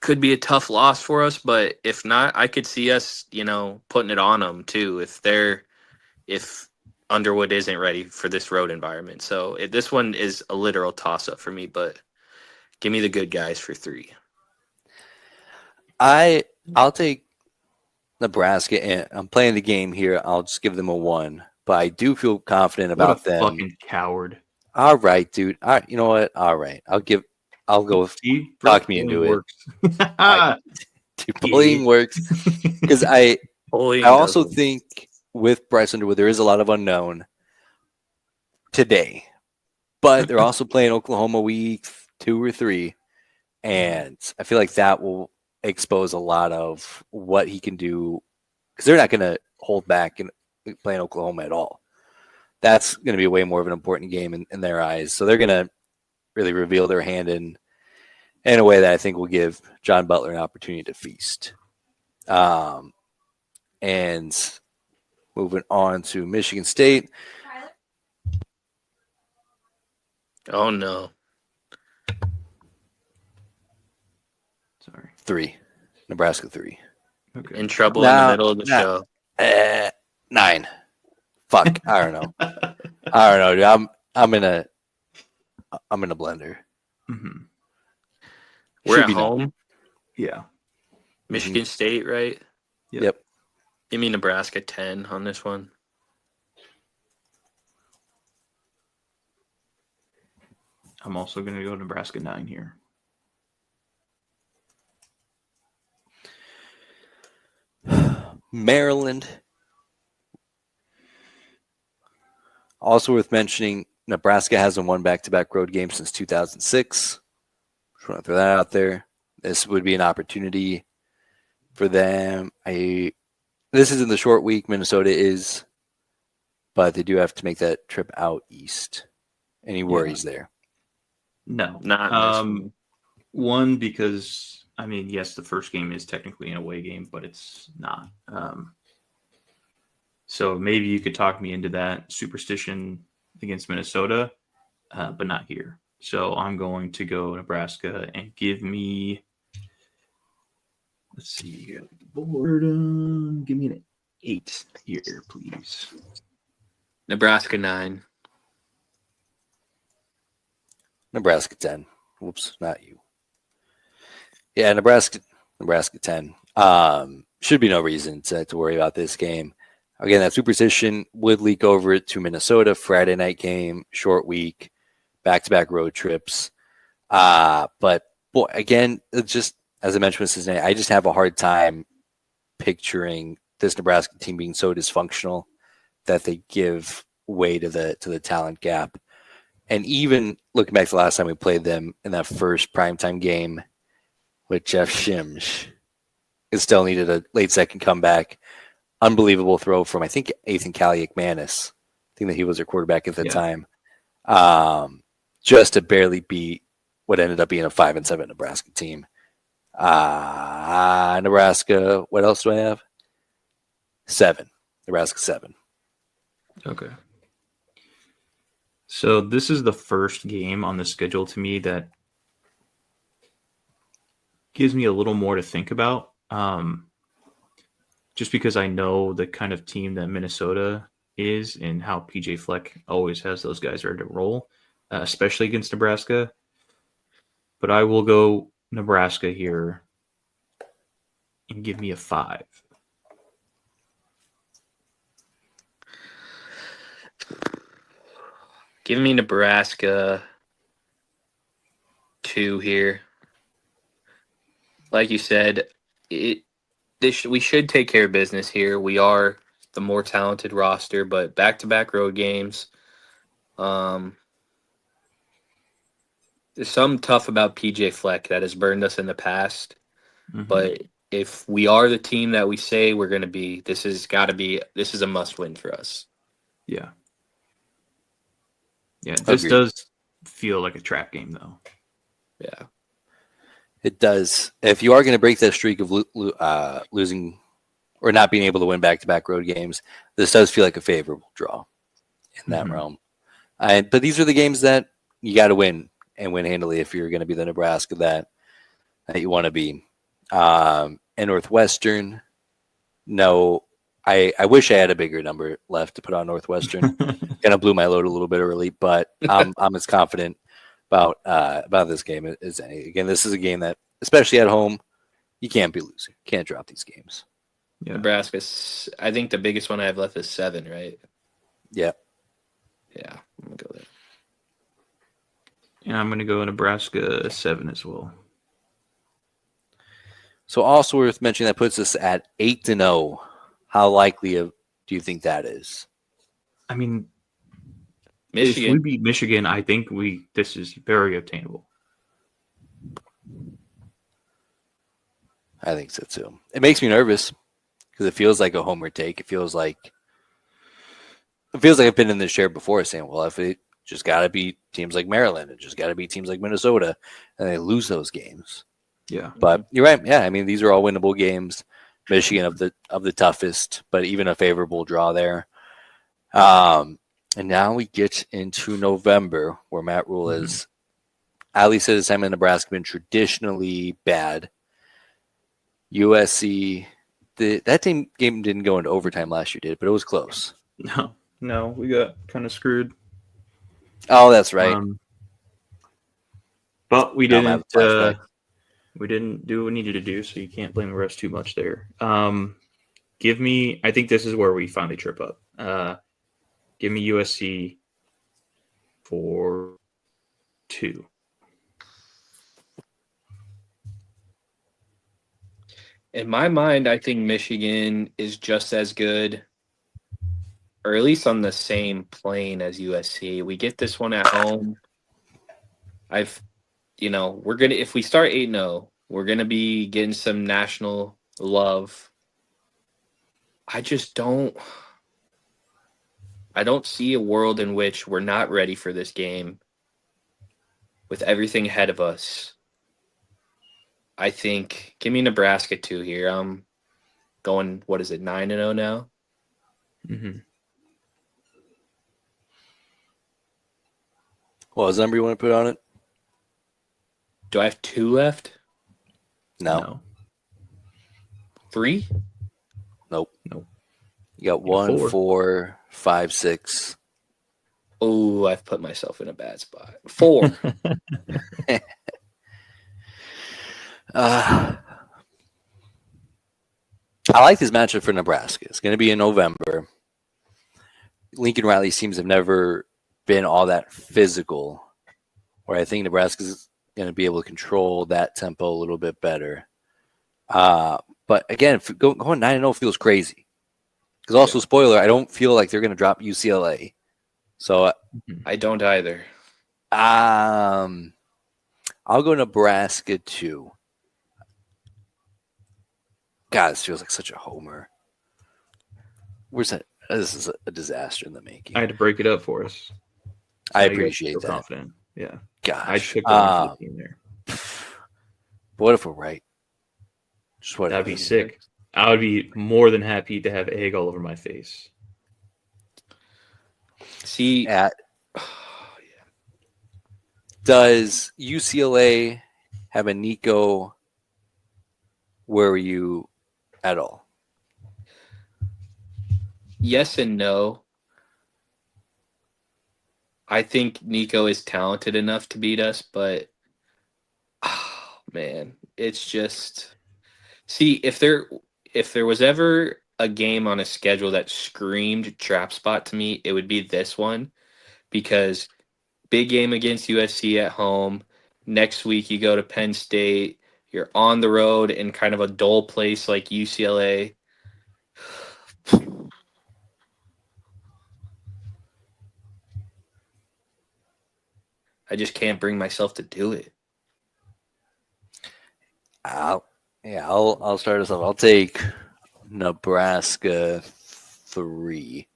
could be a tough loss for us. But if not, I could see us, putting it on them too if Underwood isn't ready for this road environment. So this one is a literal toss-up for me, but give me the good guys for 3. I'll take Nebraska, and I'm playing the game here. I'll just give them a 1, but I do feel confident about them. Fucking coward. All right, dude. All right, you know what? All right, I'll go. Talk me into it. Dude, bullying works because I Bullying also doesn't. think with Bryce Underwood there is a lot of unknown today, but they're also playing Oklahoma week 2 or 3, and I feel like that will expose a lot of what he can do because they're not going to hold back in playing Oklahoma at all. That's going to be way more of an important game in their eyes. So they're going to really reveal their hand in a way that I think will give John Butler an opportunity to feast. And moving on to Michigan State. Oh no. Sorry. 3. Nebraska 3. Okay. In trouble in the middle of the show. 9. Fuck. I don't know. I don't know, dude. I'm in a blender. Mm-hmm. We're Should at be home. 9. Yeah. Michigan State, right? Yep. Give me Nebraska 10 on this one. I'm also going to go Nebraska 9 here. Maryland. Also worth mentioning, Nebraska hasn't won back-to-back road games since 2006. Just want to throw that out there. This would be an opportunity for them. This is in the short week. Minnesota is, but they do have to make that trip out east. Any worries there? No. Not in this one. One, because, I mean, yes, the first game is technically an away game, but it's not. So maybe you could talk me into that superstition against Minnesota, but not here. So I'm going to go Nebraska and give me, let's see here, the board. Give me an 8 here, please. Nebraska Nebraska 9. 10. Whoops, not you. Yeah, Nebraska 10. Should be no reason to worry about this game. Again, that superstition would leak over to Minnesota. Friday night game, short week, back-to-back road trips. But boy, again, it's just as I mentioned with Cincinnati, I just have a hard time picturing this Nebraska team being so dysfunctional that they give way to the talent gap. And even looking back to the last time we played them in that first primetime game with Jeff Shimsh, it still needed a late second comeback. Unbelievable throw from, I think, Ethan Kaliak-Manis. I think that he was their quarterback at the time. Just to barely beat what ended up being a 5-7 Nebraska team. Nebraska, what else do I have? 7. Nebraska 7. Okay. So this is the first game on the schedule to me that gives me a little more to think about. Just because I know the kind of team that Minnesota is and how PJ Fleck always has those guys ready to roll, especially against Nebraska. But I will go Nebraska here and give me a 5. Give me Nebraska 2 here. Like you said, we should take care of business here. We are the more talented roster, but back-to-back road games. There's something tough about PJ Fleck that has burned us in the past. Mm-hmm. But if we are the team that we say we're going to be, this is a must-win for us. Yeah. Yeah, this does feel like a trap game, though. Yeah. It does. If you are going to break that streak of losing or not being able to win back-to-back road games, this does feel like a favorable draw in that realm. But these are the games that you got to win and win handily if you're going to be the Nebraska that you want to be. And Northwestern, no, I wish I had a bigger number left to put on Northwestern. Kind of blew my load a little bit early, but I'm as confident about this game as any. Again, this is a game that, especially at home, you can't be losing. Can't drop these games. Yeah. Nebraska, I think the biggest one I have left is 7, right? Yeah. Yeah, I'm going to go there. And I'm going to go Nebraska 7 as well. So also worth mentioning that puts us at 8-0. How likely do you think that is? I mean, Michigan. if we beat Michigan, I think this is very obtainable. I think so too. It makes me nervous because it feels like a homer take. It feels like I've been in this chair before saying, well, if it just got to beat teams like Maryland, it just got to beat teams like Minnesota, and they lose those games. Yeah. But you're right. Yeah, I mean, these are all winnable games. Michigan of the toughest, but even a favorable draw there. And now we get into November, where Matt Rule is, at least at his time in Nebraska, been traditionally bad. USC, that game didn't go into overtime last year, did it? But it was close. No, we got kind of screwed. Oh, that's right. But we Now I'm having didn't. flashbacks. We didn't do what we needed to do, so you can't blame the refs too much there. Give me. I think this is where we finally trip up. Give me USC for 2. In my mind, I think Michigan is just as good, or at least on the same plane as USC. We get this one at home. We're gonna, if we start 8-0, we're gonna be getting some national love. I don't see a world in which we're not ready for this game with everything ahead of us. I think, give me Nebraska 2 here. I'm going, 9-0 now? Mm-hmm. What was the number you want to put on it? Do I have 2 left? No. 3? Nope. Nope. You got 1, 4. 4, 5, 6. Oh, I've put myself in a bad spot. 4. I like this matchup for Nebraska. It's going to be in November. Lincoln Riley's teams have never been all that physical, where I think Nebraska's going to be able to control that tempo a little bit better. But again, going 9-0 feels crazy. Because also, spoiler, I don't feel like they're going to drop UCLA. So I don't either. I'll go Nebraska 2. God, this feels like such a homer. Where's that? This is a disaster in the making. I had to break it up for us. I appreciate that. Confident. Yeah. Gosh. I took the one for the team there. But what if we're right? Just what That'd be sick. I would be more than happy to have egg all over my face. See, does UCLA have a Nico worry you at all? Yes and no. I think Nico is talented enough to beat us, but man, it's just, see, if there was ever a game on a schedule that screamed trap spot to me, it would be this one, because big game against USC at home. Next week you go to Penn State. You're on the road in kind of a dull place like UCLA. I just can't bring myself to do it. I'll start us off. I'll take Nebraska 3.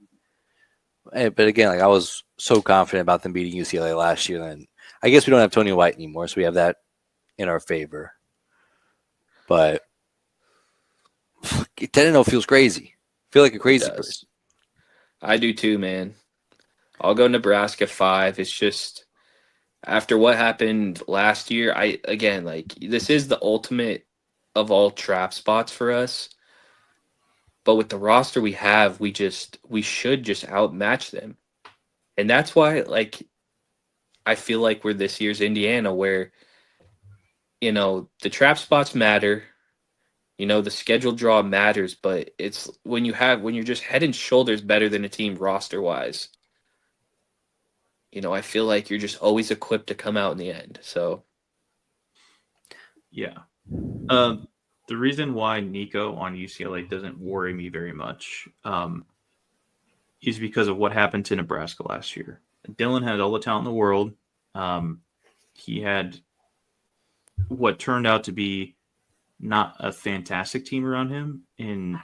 But again, like I was so confident about them beating UCLA last year, then I guess we don't have Tony White anymore, so we have that in our favor. But 10-0 feels crazy. I feel like a crazy person. I do too, man. I'll go Nebraska 5. It's just after what happened last year, this is the ultimate of all trap spots for us. But with the roster we have, we should just outmatch them. And that's why, I feel like we're this year's Indiana, where, the trap spots matter. The schedule draw matters, but it's when you're just head and shoulders better than a team roster wise. I feel like you're just always equipped to come out in the end. So, yeah. The reason why Nico on UCLA doesn't worry me very much is because of what happened to Nebraska last year. Dylan had all the talent in the world. He had what turned out to be not a fantastic team around him, and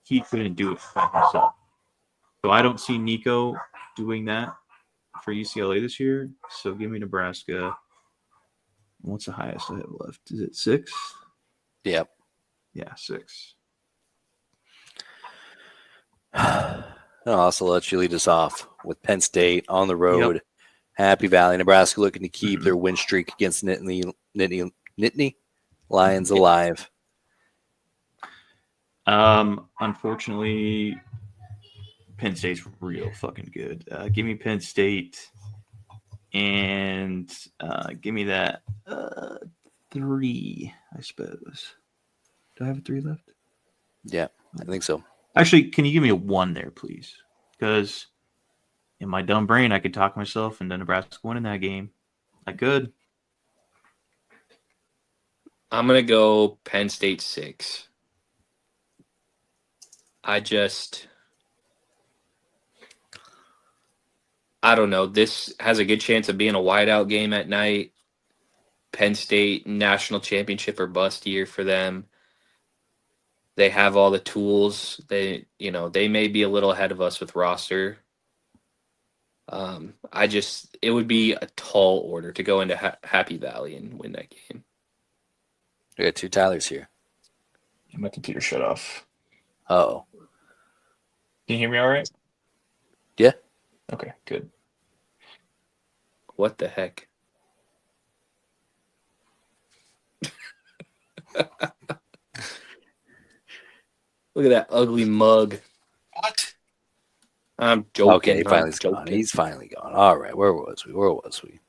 he couldn't do it by himself. So I don't see Nico doing that for UCLA this year. So give me Nebraska. What's the highest I have left? Is it 6? Yep. Yeah, 6. I'll also let you lead us off with Penn State on the road. Yep. Happy Valley, Nebraska looking to keep their win streak against Nittany Lions alive. Unfortunately, Penn State's real fucking good. Give me Penn State and give me that 3, I suppose. Do I have a 3 left? Yeah, I think so. Actually, can you give me a 1 there, please? Because in my dumb brain, I could talk myself into Nebraska winning that game. I could. I'm going to go Penn State 6. I don't know. This has a good chance of being a whiteout game at night. Penn State national championship or bust year for them. They have all the tools. They may be a little ahead of us with roster. It would be a tall order to go into Happy Valley and win that game. We got 2 Tylers here. My computer shut off. Uh-oh. Can you hear me all right? Yeah. Okay, good. What the heck? Look at that ugly mug. What? I'm joking. Okay, gone. He's finally gone. All right, where was we?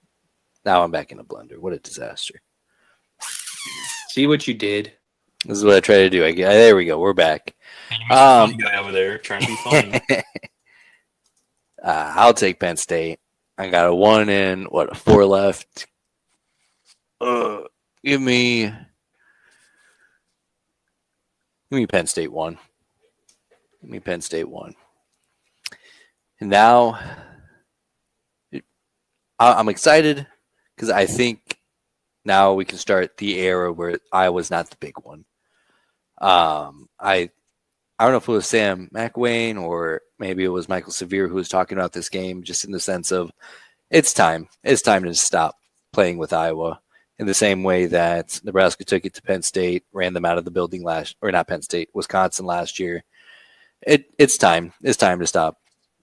Now I'm back in a blender. What a disaster. See what you did. This is what I try to do. There we go. We're back. Funny guy over there trying to be funny. I'll take Penn State. I got a 1 in. A 4 left. Give me Penn State 1. Give me Penn State 1. And now I'm excited because I think now we can start the era where Iowa's not the big one. I don't know if it was Sam McWayne or maybe it was Michael Severe who was talking about this game, just in the sense of it's time. It's time to stop playing with Iowa in the same way that Nebraska took it to Penn State, ran them out of the building Wisconsin last year. It's time. It's time to stop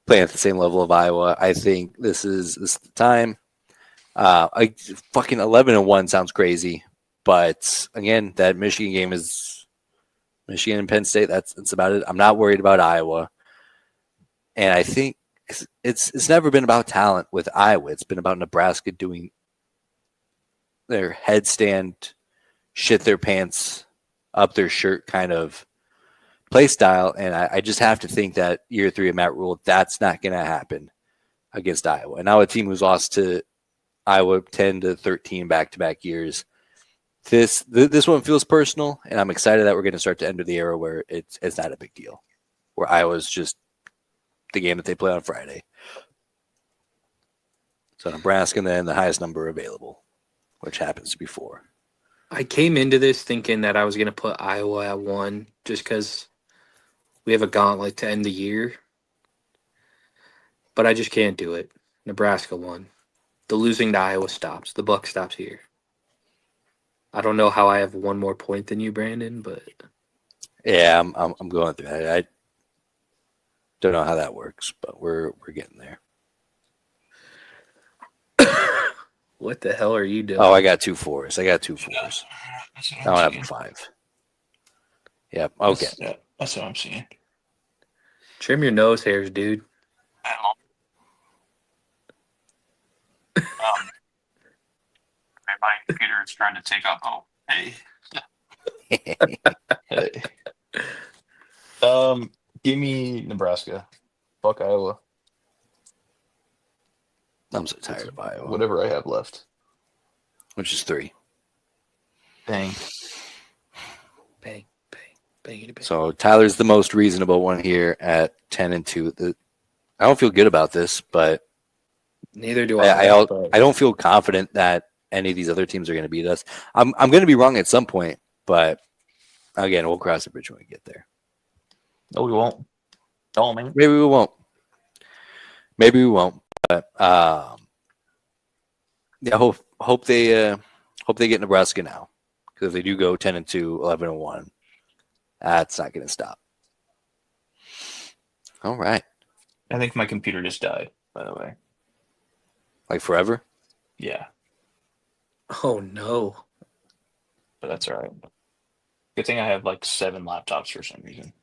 playing at the same level of Iowa. I think this is the time. Fucking 11-1 sounds crazy, but again, that Michigan game is Michigan and Penn State. That's about it. I'm not worried about Iowa, and I think it's never been about talent with Iowa. It's been about Nebraska doing their headstand, shit their pants, up their shirt kind of play style, and I just have to think that year 3 of Matt Rule, that's not going to happen against Iowa. And now a team who's lost to Iowa 10-13 back-to-back years. This one feels personal, and I'm excited that we're going to start to enter the era where it's not a big deal, where Iowa's just the game that they play on Friday. So Nebraska and then the highest number available, which happens to be 4. I came into this thinking that I was going to put Iowa at 1 just because we have a gauntlet to end the year. But I just can't do it. Nebraska 1. The losing to Iowa stops. The buck stops here. I don't know how I have 1 more point than you, Brandon, but yeah, I'm going through that. I don't know how that works, but we're getting there. What the hell are you doing? Oh, I got 2 4s. I don't have a 5. Yep. Okay. That's what I'm seeing. Trim your nose hairs, dude. My computer is trying to take off. Oh, hey. Hey. Give me Nebraska. Fuck Iowa. I'm so tired of Iowa. Whatever I have left. Which is 3. Dang. Bang, bang, bang, bang. So Tyler's the most reasonable one here at 10-2. I don't feel good about this, but Neither do I but don't feel confident that any of these other teams are going to beat us. I'm going to be wrong at some point, but again, we'll cross the bridge when we get there. No, we won't. Oh, man. Maybe we won't. Maybe we won't. But yeah, hope they get Nebraska now, because if they do go 10-2, 11-1, that's not going to stop. All right, I think my computer just died, by the way. like forever. Yeah, oh no. but that's all right. Good thing I have like 7 laptops for some reason.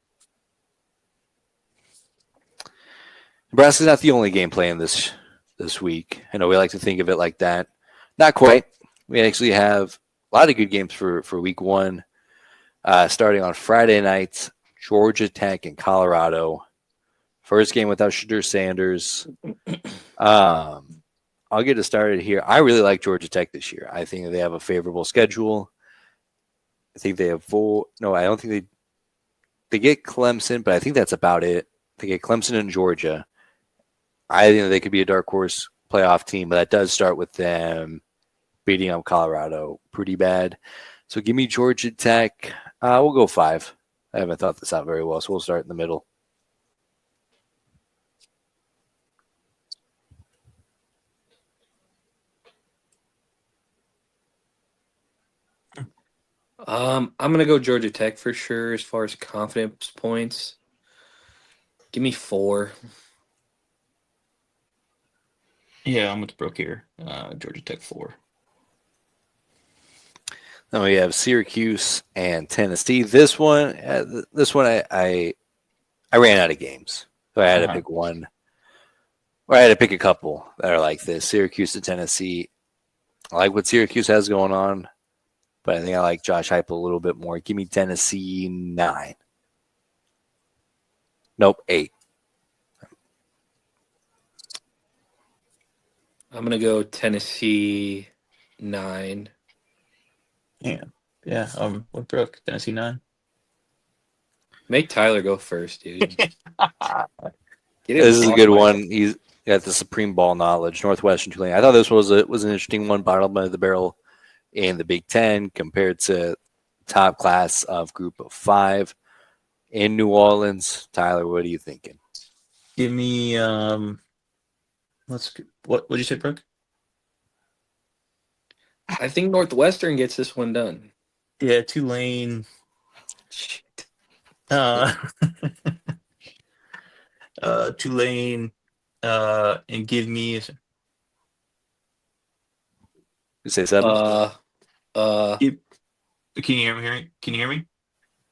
Nebraska's not the only game playing this week. I know we like to think of it like that. Not quite. We actually have a lot of good games for week 1. Starting on Friday night, Georgia Tech and Colorado. First game without Shadur Sanders. I'll get it started here. I really like Georgia Tech this year. I think they have a favorable schedule. I think they have I don't think they get Clemson, but I think that's about it. They get Clemson and Georgia. I think they could be a dark horse playoff team, but that does start with them beating up Colorado pretty bad. So give me Georgia Tech. We'll go 5. I haven't thought this out very well, so we'll start in the middle. I'm gonna go Georgia Tech for sure as far as confidence points. Give me 4. Yeah, I'm with Brooke here. Georgia Tech 4. Then we have Syracuse and Tennessee. This one, I ran out of games, so I had to pick one. Or I had to pick a couple that are like this: Syracuse and Tennessee. I like what Syracuse has going on, but I think I like Josh Heupel a little bit more. Give me Tennessee 9. Nope, 8. I'm gonna go Tennessee 9. Yeah. With Brooke, Tennessee 9. Make Tyler go first, dude. Get him This is a off good my- one. He's got the supreme ball knowledge. Northwestern Tulane. I thought this was an interesting one, bottom of the barrel in the Big Ten compared to top class of Group of 5 in New Orleans. Tyler, what are you thinking? Give me what did you say, Brooke? I think Northwestern gets this one done. Yeah, Tulane. Shit. Tulane. And give me. You say 7? Can you hear me? Can you hear me?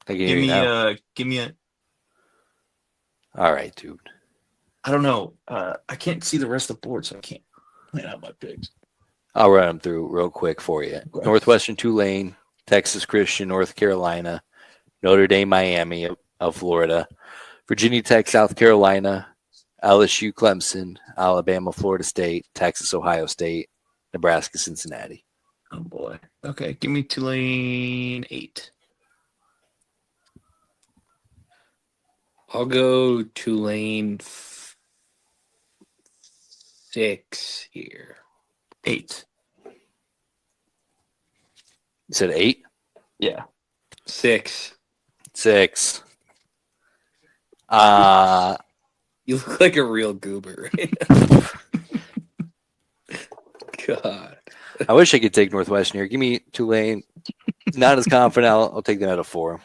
I can hear you now. Give me a. All right, dude. I don't know. I can't see the rest of the board, so I can't plan out my picks. I'll run them through real quick for you. Okay. Northwestern Tulane, Texas Christian, North Carolina, Notre Dame, Miami of Florida, Virginia Tech, South Carolina, LSU, Clemson, Alabama, Florida State, Texas, Ohio State, Nebraska, Cincinnati. Oh boy. Okay, give me Tulane 8. I'll go Tulane 6 here. 8. You said 8? Yeah. 6. 6. You look like a real goober right now. God. I wish I could take Northwestern here. Give me Tulane. Not as confident. I'll take them at a 4.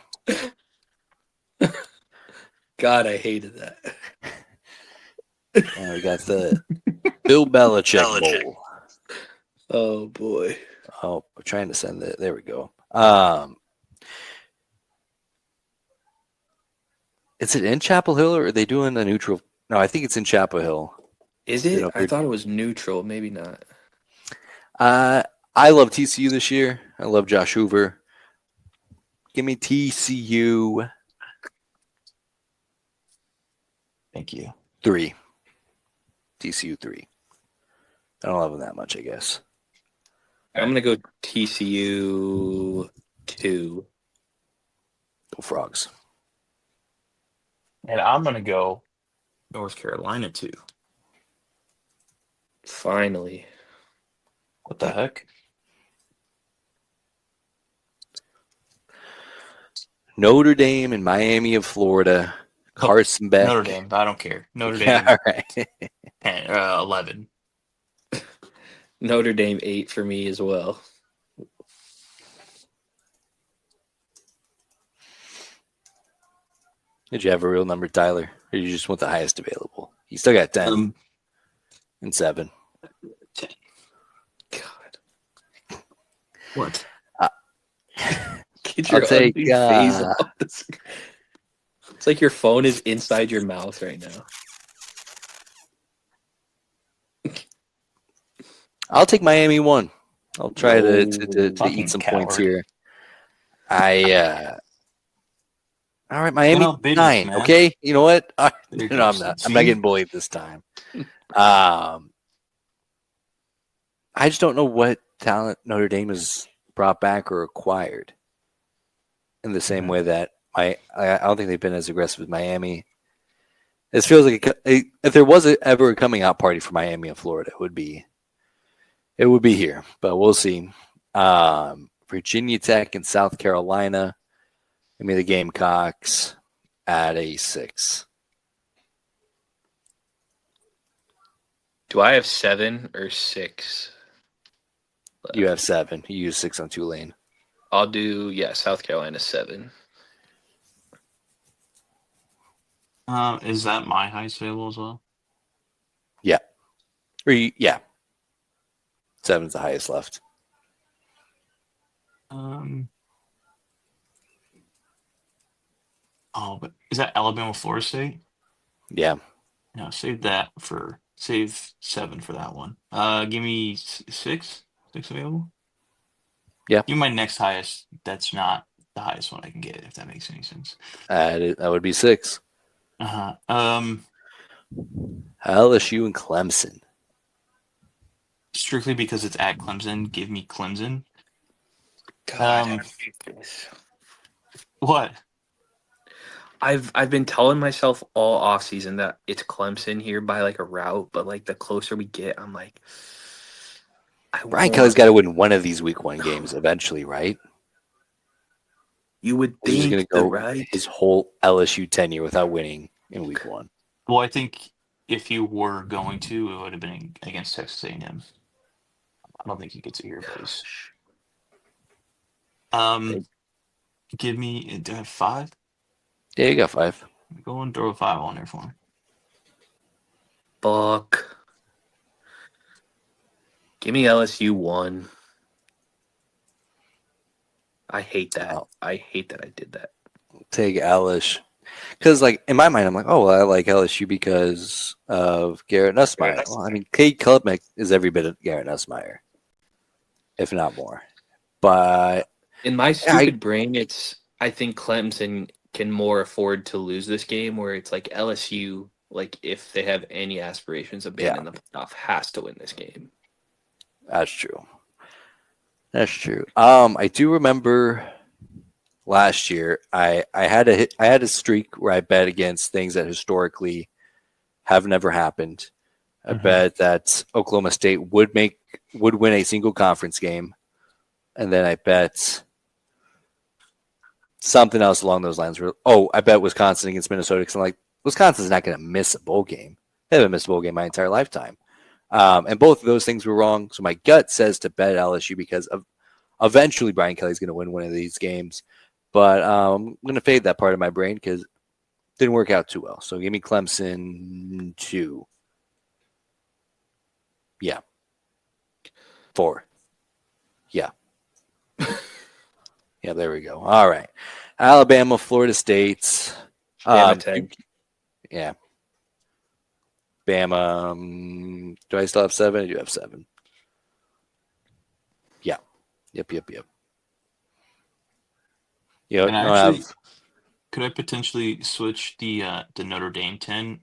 God, I hated that. We got the Bill Belichick Bowl. Oh boy. Oh, we're trying to send it. There we go. Is it in Chapel Hill or are they doing a neutral? No, I think it's in Chapel Hill. Is it? I thought it was neutral. Maybe not. I love TCU this year. I love Josh Hoover. Give me TCU Thank you. 3. TCU 3. I don't love them that much, I guess. I'm gonna go TCU 2. Go Frogs. And I'm going to go North Carolina, too. Finally. What the heck? Notre Dame and Miami of Florida. Carson Beck. Notre Dame. I don't care. Notre Dame. Yeah, all right. 11. Notre Dame 8 for me as well. Did you have a real number, Tyler? Or you just want the highest available? You still got 10 and 7. 10. God. What? Get your I'll take, ugly face off the screen. It's like your phone is inside your mouth right now. I'll take Miami 1. I'll try to Fucking eat some coward. points here. All right, Miami Well, bitches, 9. man. Okay, you know what? There No, I'm goes. not. I'm not getting bullied this time. I just don't know what talent Notre Dame has brought back or acquired. In the same way that I don't think they've been as aggressive as Miami. This feels like if there was ever a coming out party for Miami and Florida, it would be here. But we'll see. Virginia Tech and South Carolina. Give me the Gamecocks at a 6. Do I have 7 or 6? You have 7. You use 6 on Tulane. I'll do, South Carolina 7. Is that my highest available as well? Yeah. 7's the highest left. But is that Alabama, Florida State? Yeah. No, save 7 for that one. Give me 6 available. Yeah. Give me my next highest. That's not the highest one I can get, if that makes any sense. That would be 6. LSU and Clemson. Strictly because it's at Clemson, give me Clemson. God, What? I've been telling myself all offseason that it's Clemson here by like a route, but like the closer we get, I'm like, Brian Kelly's got to win one of these week 1 games eventually, right? You would He's think going to go right. his whole LSU tenure without winning in week 1. Well, I think if you were going to, it would have been against Texas A&M. I don't think he gets it here, please. Give me. Do I have 5? Yeah, you got 5. Go and throw a 5 on there for me. Fuck. Give me LSU 1. I hate that. Oh. I hate that I did that. Take LSU. Because, like, in my mind, I'm like, oh, well, I like LSU because of Garrett Nussmeier. Well, I mean, Cade Klubnik is every bit of Garrett Nussmeier, if not more. But in my stupid brain, I think Clemson can more afford to lose this game, where it's like LSU, like if they have any aspirations of being in the playoff, has to win this game. That's true. I do remember last year I had a streak where I bet against things that historically have never happened. I bet that Oklahoma State would win a single conference game, and then I bet something else along those lines. I bet Wisconsin against Minnesota, because I'm like, Wisconsin's not going to miss a bowl game. They haven't missed a bowl game my entire lifetime. And both of those things were wrong. So my gut says to bet LSU because eventually Brian Kelly's going to win one of these games. But I'm going to fade that part of my brain because it didn't work out too well. So give me Clemson 2. Yeah. 4. Yeah. Yeah, there we go. All right. Alabama, Florida State. Bama 10. Yeah. Bama. Do I still have 7? I do have 7. Yeah. Yep. Yeah. Could I potentially switch the Notre Dame 10?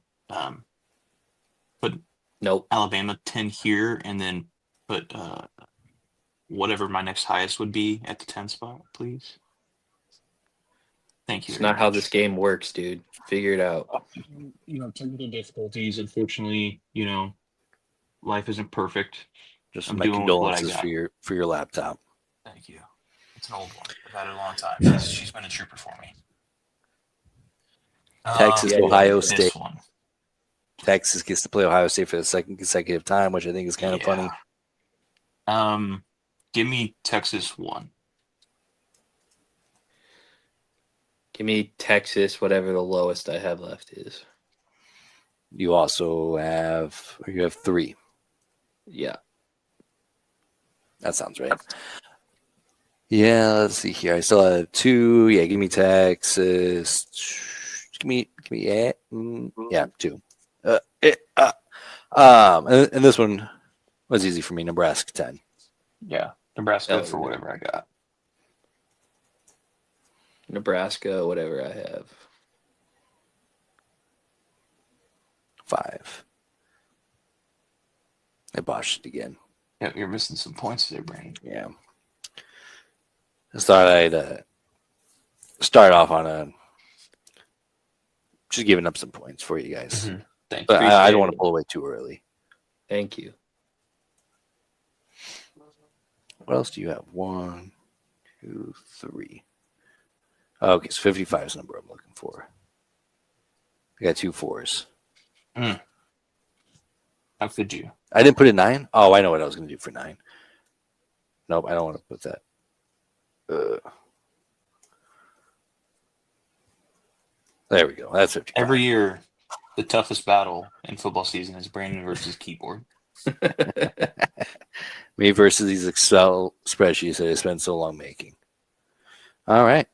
Put Nope. Alabama 10 here, and then put whatever my next highest would be at the 10 spot, please. Thank you. It's very not how much. this game works, dude. Figure it out. Technical difficulties. Unfortunately, life isn't perfect. Just I'm my doing with what I condolences got. for your laptop. Thank you. It's an old one. I've had it a long time. She's been a trooper for me. Texas, Yeah, Ohio yeah. State. This one. Texas gets to play Ohio State for the second consecutive time, which I think is kind of funny. Give me Texas 1. Give me Texas, whatever the lowest I have left is. You also have 3. Yeah. That sounds right. Yeah, let's see here. I still have 2. Yeah, give me Texas. Give me 2. And this one was easy for me. Nebraska 10. Yeah, Nebraska Oh, for yeah. whatever I got. Nebraska, whatever I have. 5. I botched it again. Yeah, you're missing some points there, Brandon. Yeah. Just thought I'd start off on just giving up some points for you guys. Mm-hmm. Thanks. But I don't want to Appreciate it. pull away too early. Thank you. What else do you have? 1, 2, 3. Okay, so 55 is the number I'm looking for. I got 2 4s. How could you? I didn't put in 9? Oh, I know what I was going to do for 9. Nope, I don't want to put that. There we go. That's 55. Every year, the toughest battle in football season is Brandon versus keyboard. Me versus these Excel spreadsheets that I spent so long making. All right.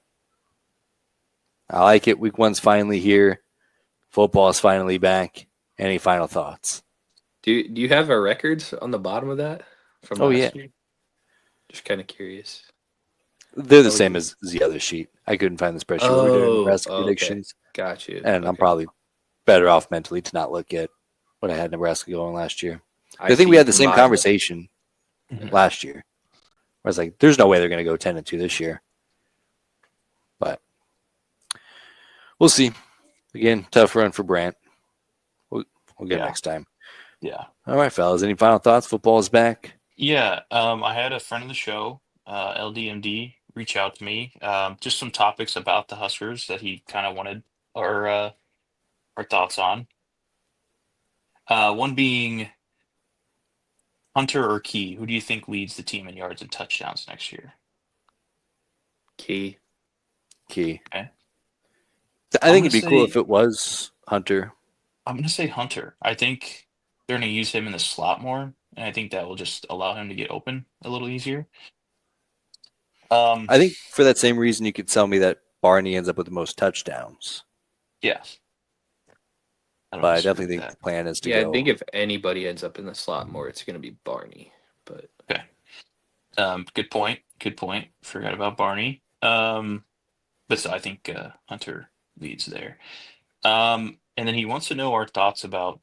I like it. Week 1's finally here. Football is finally back. Any final thoughts? Do you have our records on the bottom of that from last year? Just kind of curious. They're the same as the other sheet. I couldn't find the spreadsheet where we're doing Nebraska predictions. Got you. And I'm probably better off mentally to not look at what I had Nebraska going last year. I think we had the same conversation last year. I was like, there's no way they're going to go 10-2 this year. But we'll see. Again, tough run for Brant. We'll get it next time. Yeah. All right, fellas. Any final thoughts? Football is back. Yeah. I had a friend of the show, LDMD, reach out to me. Just some topics about the Huskers that he kind of wanted our thoughts on. One being Hunter or Key. Who do you think leads the team in yards and touchdowns next year? Key. Okay. I think it'd be cool if it was Hunter. I'm going to say Hunter. I think they're going to use him in the slot more, and I think that will just allow him to get open a little easier. I think for that same reason, you could tell me that Barney ends up with the most touchdowns. Yeah. But I definitely think the plan is to go. Yeah, I think if anybody ends up in the slot more, it's going to be Barney. But okay. Good point. Forgot about Barney. But so I think Hunter leads there. And then he wants to know our thoughts about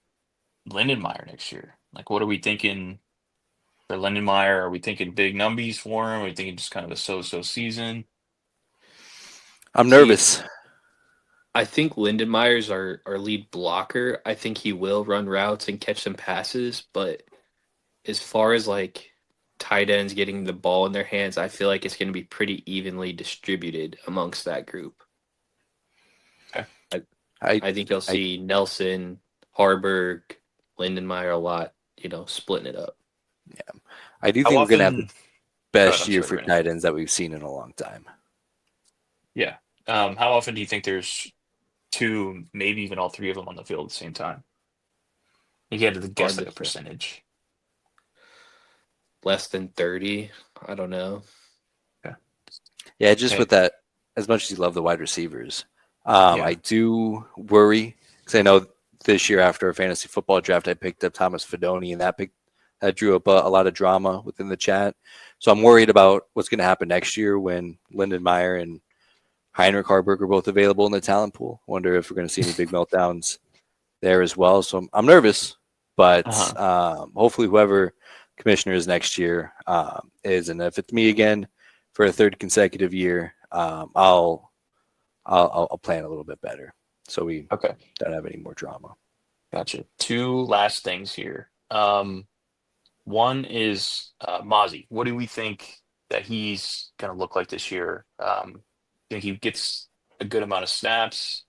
Lindenmeyer next year. Like, what are we thinking for Lindenmeyer? Are we thinking big numbies for him? Are we thinking just kind of a so-so season? I'm nervous. I think Lindenmeyer's our lead blocker. I think he will run routes and catch some passes, but as far as like tight ends getting the ball in their hands, I feel like it's going to be pretty evenly distributed amongst that group. Okay. I think you'll see Nelson, Harburg, Lindenmeyer a lot, splitting it up. Yeah. I do think we're going to have the best year for tight ends that we've seen in a long time. Yeah. How often do you think there's 2, maybe even all 3 of them on the field at the same time? You had to guess like a percentage. Less than 30. I don't know. Okay. Yeah, just with that, as much as you love the wide receivers, I do worry because I know this year after a fantasy football draft, I picked up Thomas Fidone, and that drew up a lot of drama within the chat. So I'm worried about what's going to happen next year when Lindenmeyer and Heinrich Harburg are both available in the talent pool. Wonder if we're going to see any big meltdowns there as well. So I'm nervous, but hopefully whoever commissioner is next year is, and if it's me again for a 3rd consecutive year, I'll I'll plan a little bit better so we Okay. don't have any more drama. Gotcha. Two last things here. One is Mozzie. What do we think that he's going to look like this year? Think he gets a good amount of snaps?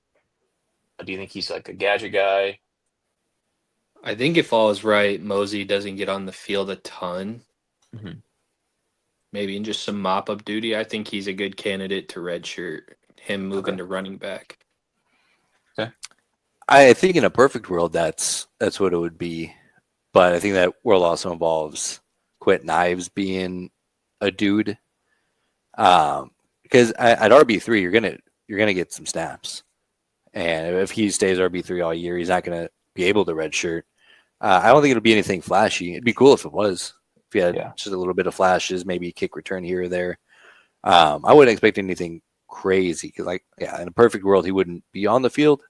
Do you think he's like a gadget guy? I think if all is right, Mosey doesn't get on the field a ton. Mhm. Maybe in just some mop-up duty. I think he's a good candidate to redshirt him moving to running back. I think in a perfect world, that's what it would be. But I think that world also involves Quentin Ives being a dude. Because at RB3, you're gonna get some snaps, and if he stays RB3 all year, he's not gonna be able to redshirt. I don't think it'll be anything flashy. It'd be cool if it was. If you had just a little bit of flashes, maybe a kick return here or there. I wouldn't expect anything crazy because, in a perfect world, he wouldn't be on the field.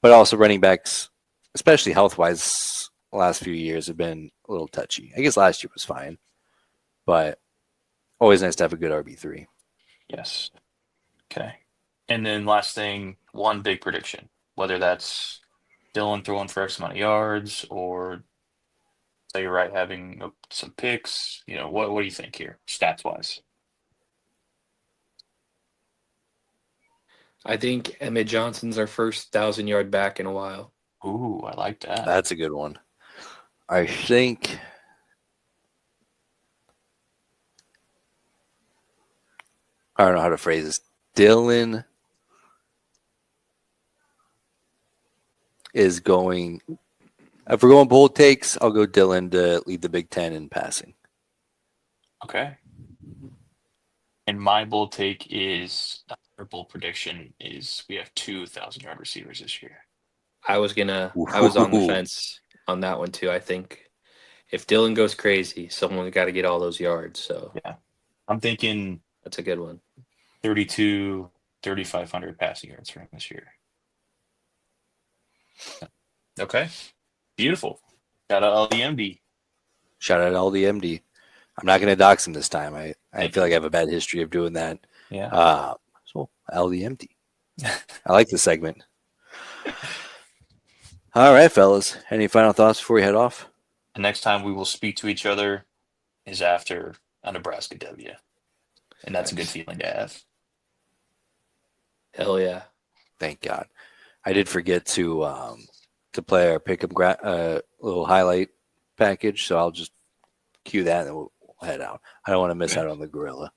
But also running backs, especially health-wise, the last few years have been a little touchy. I guess last year was fine, but always nice to have a good RB3. Yes. Okay. And then last thing, one big prediction, whether that's Dylan throwing for X amount of yards or say Wright having some picks. What do you think here, stats-wise? I think Emmett Johnson's our first 1,000-yard back in a while. Ooh, I like that. That's a good one. I think I don't know how to phrase this. Dylan is going. If we're going bold takes, I'll go Dylan to lead the Big Ten in passing. Okay. And my bold take is, our bold prediction is we have 2,000-yard receivers this year. I was on the fence on that one too. I think if Dylan goes crazy, someone's got to get all those yards. So yeah, I'm thinking that's a good one. 3,500 passing yards for him this year. Okay. Beautiful. Shout out all the MD. Shout out all the MD. I'm not going to dox him this time. I feel like I have a bad history of doing that. Yeah. So LDMD. I like this segment. All right, fellas. Any final thoughts before we head off? The next time we will speak to each other is after a Nebraska W. And that's a good feeling to have. Hell yeah. Thank God. I did forget to play our pick-up little highlight package, so I'll just cue that and we'll head out. I don't want to miss out on the gorilla.